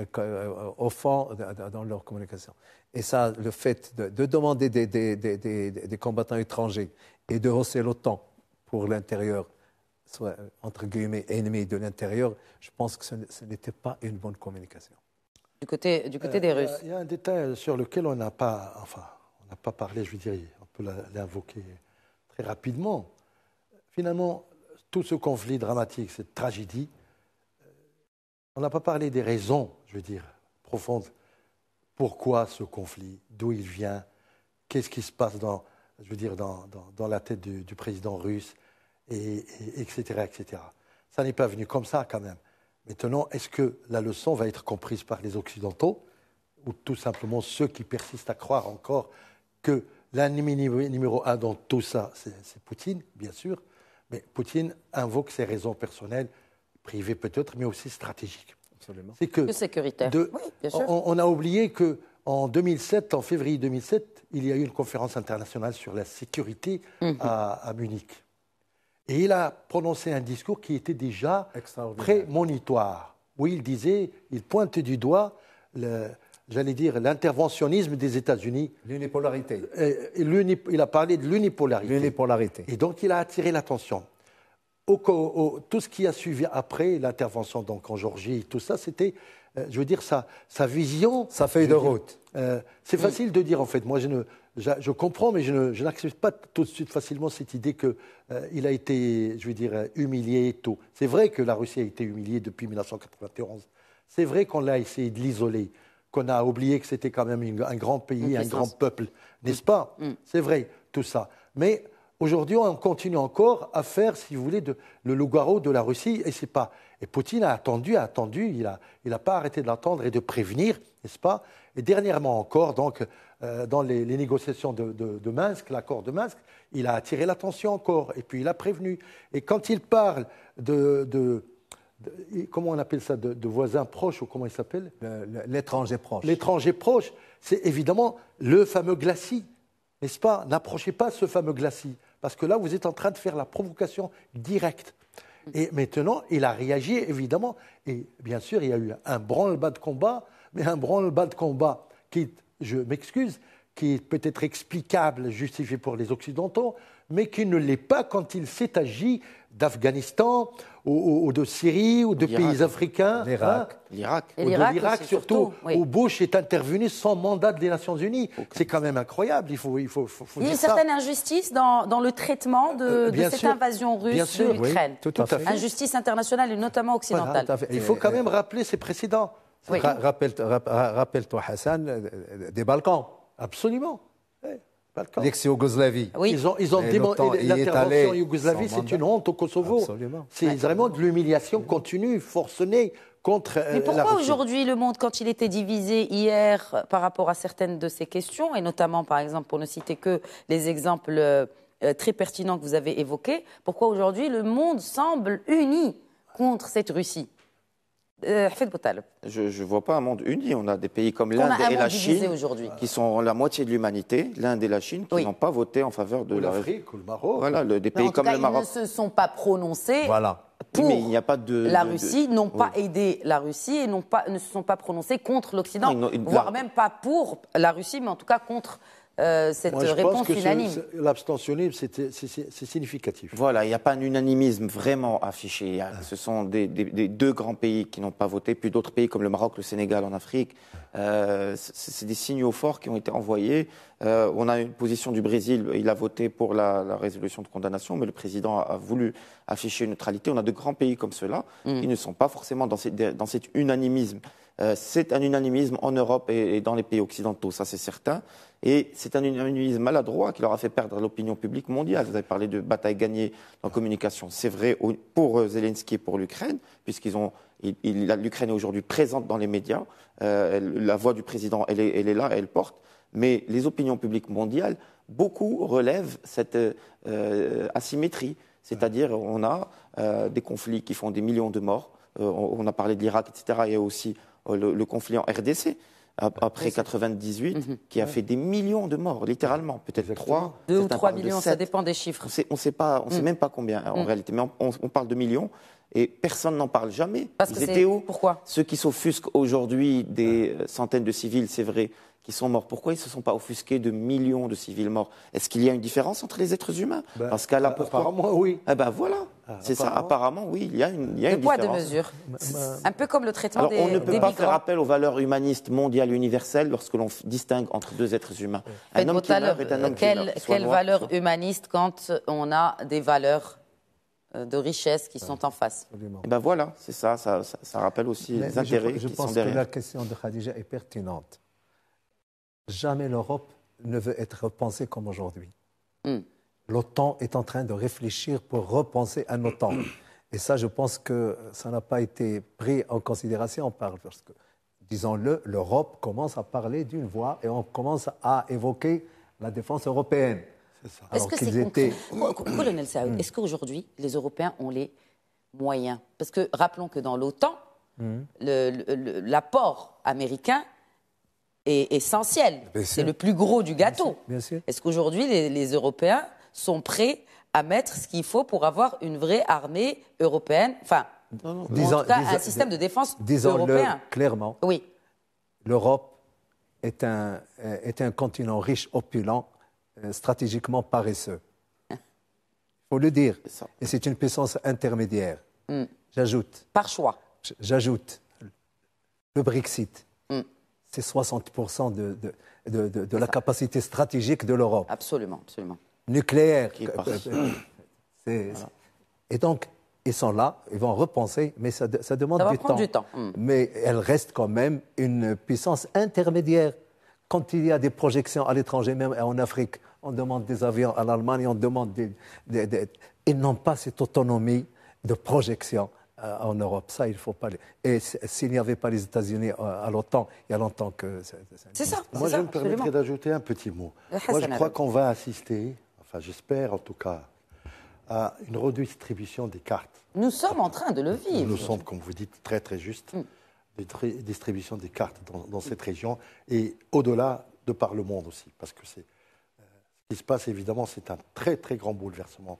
au fond dans leur communication. Et ça, le fait de demander des combattants étrangers et de hausser l'OTAN pour l'intérieur, soit, entre guillemets, ennemi de l'intérieur, je pense que ce n'était pas une bonne communication. Du côté des Russes. Il y a un détail sur lequel on n'a pas parlé, je veux dire, on peut l'invoquer très rapidement. Finalement, tout ce conflit dramatique, cette tragédie, on n'a pas parlé des raisons, je veux dire, profondes. Pourquoi ce conflit? D'où il vient? Qu'est-ce qui se passe dans la tête du président russe, etc., etc. Ça n'est pas venu comme ça, quand même. Maintenant, est-ce que la leçon va être comprise par les Occidentaux ou tout simplement ceux qui persistent à croire encore que l'ennemi numéro un dans tout ça, c'est Poutine, bien sûr, mais Poutine invoque ses raisons personnelles, privées peut-être, mais aussi stratégiques. Absolument. C'est que sécuritaire. Oui, bien sûr. On a oublié qu'en 2007, en février 2007, il y a eu une conférence internationale sur la sécurité à Munich. Et il a prononcé un discours qui était déjà prémonitoire, où il pointe du doigt, l'interventionnisme des États-Unis. L'unipolarité. Il a parlé de l'unipolarité. L'unipolarité. Et donc, il a attiré l'attention. Tout ce qui a suivi après l'intervention donc en Géorgie, tout ça, c'était, je veux dire, sa vision. Sa feuille de route. C'est facile de dire, en fait. Moi, je comprends, mais je n'accepte pas tout de suite facilement cette idée qu'il a été, je veux dire, humilié et tout. C'est vrai que la Russie a été humiliée depuis 1991. C'est vrai qu'on a essayé de l'isoler, qu'on a oublié que c'était quand même un grand pays, un grand peuple, n'est-ce pas? C'est vrai, tout ça. Mais aujourd'hui, on continue encore à faire, si vous voulez, le loup-garou de la Russie, et c'est pas. Et Poutine a attendu, il n'a pas arrêté d'attendre et de prévenir, n'est-ce pas? Et dernièrement encore, donc, dans les négociations de Minsk, l'accord de Minsk, il a attiré l'attention encore, et puis il a prévenu. Et quand il parle comment on appelle ça, de voisins proches, ou comment il s'appelle? L'étranger proche. L'étranger proche, c'est évidemment le fameux glacis, n'est-ce pas? N'approchez pas ce fameux glacis, parce que là, vous êtes en train de faire la provocation directe. Et maintenant, il a réagi, évidemment, et bien sûr, il y a eu un branle-bas de combat, mais un branle-bas de combat qui, je m'excuse, qui est peut-être explicable, justifié pour les Occidentaux, mais qui ne l'est pas quand il s'est agi d'Afghanistan ou de Syrie ou de pays africains. L'Irak. Et l'Irak surtout, oui. où Bush est intervenu sans mandat des Nations Unies. C'est quand même incroyable, il faut il y a dire une ça. certaine injustice dans le traitement de cette invasion russe de l'Ukraine. Oui, tout à fait. Injustice internationale et notamment occidentale. Tout à fait. Il faut quand même rappeler ses précédents. Oui. Rappelle-toi, Hassan, des Balkans. Absolument. Balkans. L'ex-Yougoslavie. Oui. Ils ont demandé l'intervention en Yougoslavie, c'est une honte au Kosovo. Absolument. C'est vraiment de l'humiliation continue, forcenée contre Mais pourquoi la Russie. aujourd'hui le monde, quand il était divisé hier par rapport à certaines de ces questions, et notamment par exemple, pour ne citer que les exemples très pertinents que vous avez évoqués, pourquoi aujourd'hui le monde semble uni contre cette Russie? Hafid Boutaleb. Je ne vois pas un monde uni. On a des pays comme l'Inde et la Chine qui sont la moitié de l'humanité, l'Inde et la Chine, qui n'ont pas voté en faveur de l'Afrique ou le Maroc. Voilà, des pays comme le Maroc. Ils ne se sont pas prononcés pour mais il n'y a pas la Russie, n'ont pas aidé la Russie et ne se sont pas prononcés contre l'Occident, voire même pas pour la Russie, mais en tout cas contre cette réponse unanime. L'abstentionnisme, c'est significatif. Voilà, il n'y a pas un unanimisme vraiment affiché. Ce sont des deux grands pays qui n'ont pas voté, puis d'autres pays comme le Maroc, le Sénégal en Afrique. C'est des signaux forts qui ont été envoyés. On a une position du Brésil, il a voté pour la résolution de condamnation, mais le président a voulu afficher une neutralité. On a de grands pays comme ceux-là qui ne sont pas forcément dans cet unanimisme. C'est un unanimisme en Europe et dans les pays occidentaux, ça c'est certain. Et c'est un unanimisme maladroit qui leur a fait perdre l'opinion publique mondiale. Vous avez parlé de bataille gagnée en communication. C'est vrai pour Zelensky et pour l'Ukraine, l'Ukraine est aujourd'hui présente dans les médias. La voix du président, elle est là, elle porte. Mais les opinions publiques mondiales, beaucoup relèvent cette asymétrie. C'est-à-dire, on a des conflits qui font des millions de morts. On a parlé de l'Irak, etc. Il y a aussi le conflit en RDC. Après 98, qui a fait des millions de morts, littéralement, peut-être 3. 2 ou 3 millions, ça dépend des chiffres. On ne sait même pas combien en réalité, mais on parle de millions et personne n'en parle jamais. Parce Ils étaient où? Pourquoi? Ceux qui s'offusquent aujourd'hui des centaines de civils, c'est vrai, qui sont morts. Pourquoi ils ne se sont pas offusqués de millions de civils morts? Est-ce qu'il y a une différence entre les êtres humains? Parce qu'à là, pourquoi? Apparemment, oui. Eh ben voilà, c'est ça. Apparemment, oui, il y a une différence. Poids de mesure. Un peu comme le traitement Alors, on ne peut pas faire migrants. appel aux valeurs humanistes mondiales universelles lorsque l'on distingue entre deux êtres humains. Un homme qui meurt est un homme qui meurt. Quelle valeur humaniste quand on a des valeurs de richesse qui sont en face? Absolument. Eh ben voilà, c'est ça, ça rappelle aussi Mais les intérêts je qui pense sont que derrière. la question de Khadija est pertinente. Jamais l'Europe ne veut être repensée comme aujourd'hui. L'OTAN est en train de réfléchir pour repenser un OTAN. Et ça, je pense que ça n'a pas été pris en considération parce que, disons-le, l'Europe commence à parler d'une voix et on commence à évoquer la défense européenne. C'est ça. Est-ce que c'est concret? Colonel Saoud, est-ce qu'aujourd'hui, les Européens ont les moyens? Parce que rappelons que dans l'OTAN, l'apport américain est essentiel. Bien C'est sûr. le plus gros du gâteau. Bien sûr. Est-ce qu'aujourd'hui, les Européens sont prêts à mettre ce qu'il faut pour avoir une vraie armée européenne? Enfin, en tout cas, un système de défense disons-le européen. clairement, Oui. l'Europe est un continent riche, opulent, stratégiquement paresseux. Il faut le dire. C'est ça. Et c'est une puissance intermédiaire. J'ajoute Par choix. le Brexit. C'est 60% de la capacité stratégique de l'Europe. Absolument, absolument. Nucléaire. Qui est parti. Et donc, ils sont là, ils vont repenser, mais ça demande Ça va du prendre temps. du temps. Mais elle reste quand même une puissance intermédiaire. Quand il y a des projections à l'étranger, même en Afrique, on demande des avions à l'Allemagne, on demande ils n'ont pas cette autonomie de projection en Europe. Ça, il ne faut pas. Et s'il n'y avait pas les États-Unis à l'OTAN, il y a longtemps que. C'est ça. Moi, je me permettrais d'ajouter un petit mot. Moi, je crois qu'on va assister, enfin j'espère en tout cas, à une redistribution des cartes. Nous sommes en train de le vivre. Nous sommes, comme vous dites, très très juste, des distributions des cartes dans cette région et au-delà de par le monde aussi, parce que ce qui se passe évidemment, c'est un très très grand bouleversement.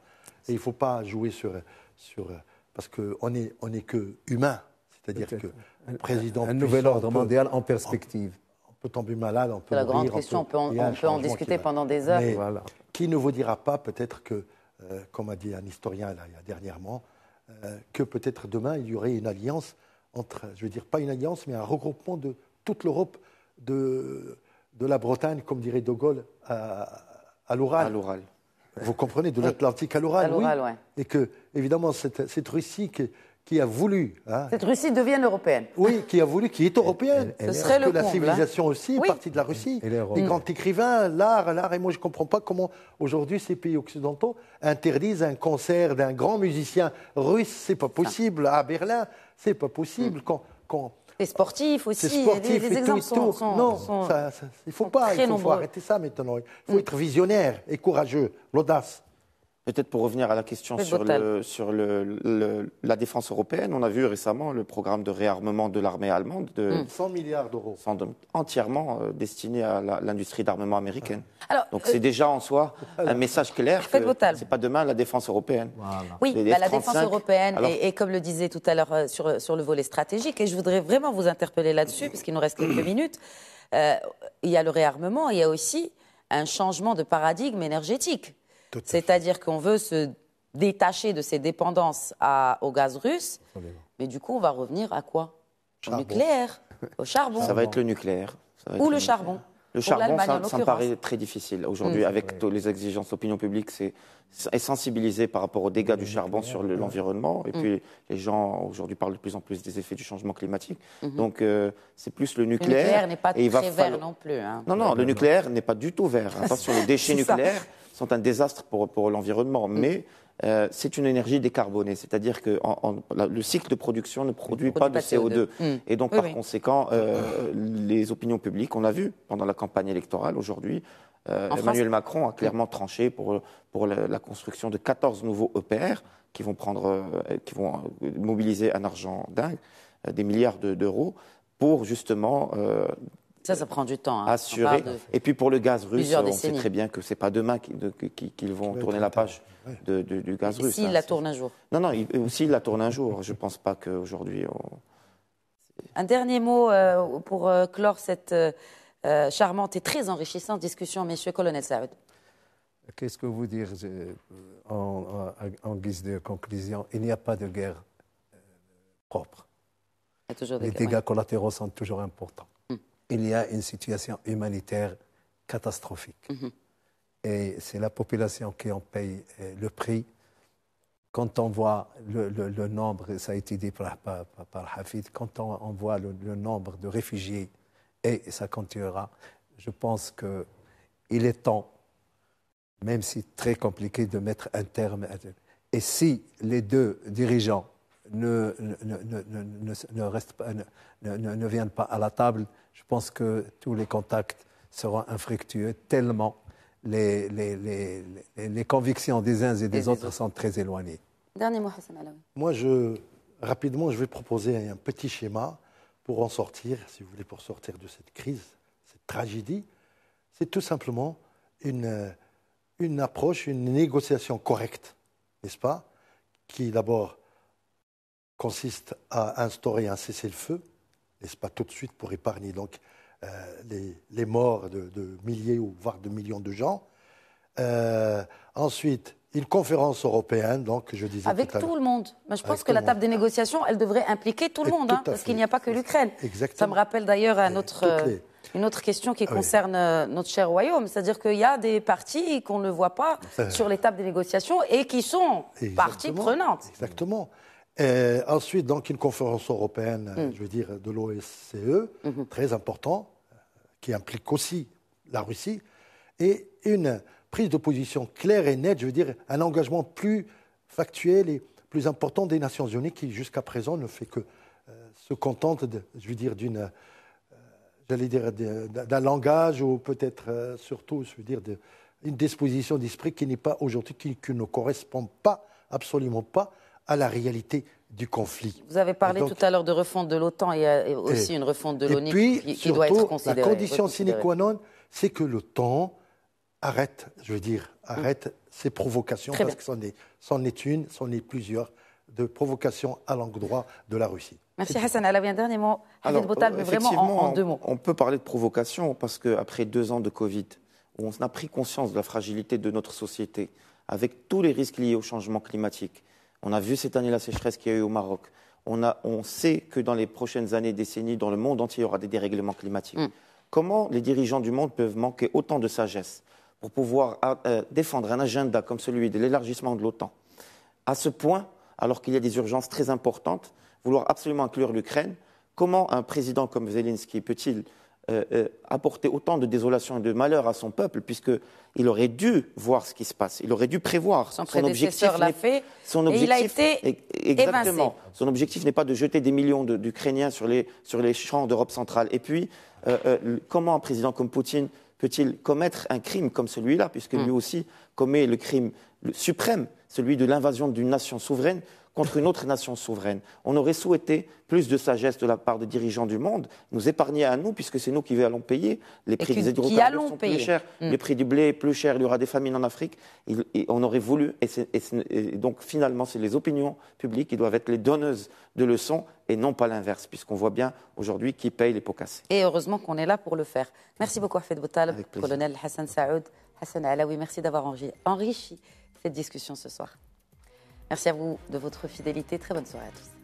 Et il ne faut pas jouer sur parce qu'on n'est que humain, c'est-à-dire que le président un nouvel puissant ordre peut- mondial en perspective. On peut tomber malade, on peut C'est la mourir, grande question. il y a un On peut en changement discuter qui va. pendant des heures. Mais Voilà. qui ne vous dira pas peut-être que, comme a dit un historien là, il y a dernièrement, que peut-être demain il y aurait une alliance entre, je veux dire pas une alliance, mais un regroupement de toute l'Europe, de la Bretagne, comme dirait De Gaulle, à l'Oural. À l'oral. Vous comprenez, de l'Atlantique à l'Oural, À l'Oural, oui. ouais. Et que, évidemment, cette Russie qui a voulu, hein, Cette Russie devient européenne. oui, qui est européenne. Ce serait Parce le que la comble, civilisation aussi est Oui. partie de la Russie. Et l'Europe. Les grands écrivains, l'art, et moi je ne comprends pas comment aujourd'hui ces pays occidentaux interdisent un concert d'un grand musicien russe. C'est pas possible. À Berlin, c'est pas possible. Quand Les sportifs aussi. c'est sportif les et tout, exemples et tout. sont Non, sont- il faut pas. très Il faut nombreux. arrêter ça maintenant. Il faut être visionnaire et courageux, l'audace. Peut-être pour revenir à la question Oui, sur, Botal. la défense européenne, on a vu récemment le programme de réarmement de l'armée allemande 100 milliards d'euros. entièrement destiné à l'industrie d'armement américaine. Alors, Donc c'est déjà en soi un message clair que Faites Botal. ce n'est pas demain la défense européenne. Oui, Les la F-35, défense européenne, alors- et comme le disait tout à l'heure sur le volet stratégique, et je voudrais vraiment vous interpeller là-dessus, puisqu'il nous reste quelques minutes, il y a le réarmement, il y a aussi un changement de paradigme énergétique. Tout à fait. C'est-à-dire qu'on veut se détacher de ces dépendances au gaz russe, mais du coup, on va revenir à quoi? Au Charbon. nucléaire, au charbon, Ça va être le nucléaire. Ça va être ou le nucléaire. charbon. Le Pour charbon, l'Allemagne, en ça me l'occurrence. paraît très difficile aujourd'hui, avec toutes les exigences. L'opinion publique est sensibilisée par rapport aux dégâts du charbon sur l'environnement. Et puis, les gens, aujourd'hui, parlent de plus en plus des effets du changement climatique. Donc, c'est plus le Le nucléaire. nucléaire n'est pas Et il va très vert falloir- non plus. Hein. Non, le nucléaire n'est pas du tout vert. Attention, les déchets C'est ça. nucléaires sont un désastre pour l'environnement. Mais c'est une énergie décarbonée. C'est-à-dire que le cycle de production ne produit pas de CO2. Et donc, Oui, par oui. conséquent, les opinions publiques, on l'a vu pendant la campagne électorale aujourd'hui, Emmanuel Macron a clairement tranché pour la construction de 14 nouveaux EPR qui vont mobiliser un argent dingue, des milliards d'euros, pour justement Ça prend du temps. Hein. On assurer. parle de- Et puis pour le gaz russe, plusieurs on sait décennies. très bien que c'est pas demain qu'ils vont tourner la page du gaz russe. S'il hein. la tourne un jour. Non, aussi il la tourne un jour. Je ne pense pas qu'aujourd'hui... Un dernier mot pour clore cette charmante et très enrichissante discussion, Monsieur Colonel Saoud. Qu'est-ce que vous dire en guise de conclusion? Il n'y a pas de guerre propre. Il y a toujours Les dégâts collatéraux sont toujours importants. Il y a une situation humanitaire catastrophique. Et c'est la population qui en paye le prix. Quand on voit le nombre, ça a été dit par Hafid, quand on voit le nombre de réfugiés, et ça continuera, je pense qu'il est temps, même si très compliqué, de mettre un terme. Et si les deux dirigeants ne viennent pas à la table, je pense que tous les contacts seront infructueux, tellement les convictions des uns et des autres sont très éloignées. Dernier mot, Hassan Alaoui. Moi, rapidement, je vais proposer un petit schéma pour en sortir, si vous voulez, pour sortir de cette crise, cette tragédie. C'est tout simplement une approche, une négociation correcte, n'est-ce pas, qui d'abord consiste à instaurer un cessez-le-feu, n'est-ce pas, tout de suite pour épargner donc les morts de milliers ou voire de millions de gens. Ensuite, une conférence européenne, donc je disais avec tout à l'heure. tout le monde. Moi, je pense que la table des négociations, elle devrait impliquer tout le monde, parce qu'il n'y a pas que l'Ukraine. Exactement. Ça me rappelle d'ailleurs une autre question qui concerne notre cher royaume, c'est-à-dire qu'il y a des partis qu'on ne voit pas sur les tables des négociations et qui sont parties prenantes. Exactement. Ensuite, donc, une conférence européenne, je veux dire, de l'OSCE, très important, qui implique aussi la Russie, et une prise de position claire et nette, je veux dire, un engagement plus factuel et plus important des Nations Unies qui, jusqu'à présent, ne fait que se contente, je veux dire, d'un langage ou peut-être surtout, je veux dire, une disposition d'esprit qui n'est pas aujourd'hui, qui ne correspond pas, absolument pas, à la réalité du conflit. Vous avez parlé tout à l'heure de refonte de l'OTAN et aussi une refonte de l'ONU qui doit être considérée. La condition sine qua non, c'est que l'OTAN arrête ces provocations, parce que c'en est plusieurs, de provocations à l'endroit de la Russie. Merci Hassan Alaoui. Un dernier mot, Hafid Boutal, mais vraiment en 2 mots. On peut parler de provocation parce qu'après 2 ans de Covid, où on a pris conscience de la fragilité de notre société, avec tous les risques liés au changement climatique, on a vu cette année la sécheresse qu'il y a eu au Maroc, on sait que dans les prochaines années, décennies, dans le monde entier, il y aura des dérèglements climatiques. Comment les dirigeants du monde peuvent manquer autant de sagesse pour pouvoir défendre un agenda comme celui de l'élargissement de l'OTAN à ce point, alors qu'il y a des urgences très importantes, vouloir absolument inclure l'Ukraine? Comment un président comme Zelensky peut-il apporter autant de désolation et de malheur à son peuple, puisqu'il aurait dû voir ce qui se passe, il aurait dû prévoir. Son prédécesseur l'a fait, et il a été exactement. évincé. Son objectif n'est pas de jeter des millions d'Ukrainiens sur les champs d'Europe centrale. Et puis, comment un président comme Poutine peut-il commettre un crime comme celui-là, puisque lui aussi commet le crime suprême, celui de l'invasion d'une nation souveraine contre une autre nation souveraine. On aurait souhaité plus de sagesse de la part des dirigeants du monde, nous épargner à nous, puisque c'est nous qui allons payer. Les prix des hydrocarbures sont plus chers, les prix du blé est plus cher, il y aura des famines en Afrique. Et on aurait voulu, et donc finalement, c'est les opinions publiques qui doivent être les donneuses de leçons et non pas l'inverse, puisqu'on voit bien aujourd'hui qui paye les pots cassés. Et heureusement qu'on est là pour le faire. Merci beaucoup, Hafid Boutal, colonel Hassan Saoud, Hassan Alaoui. Merci d'avoir enrichi cette discussion ce soir. Merci à vous de votre fidélité. Très bonne soirée à tous.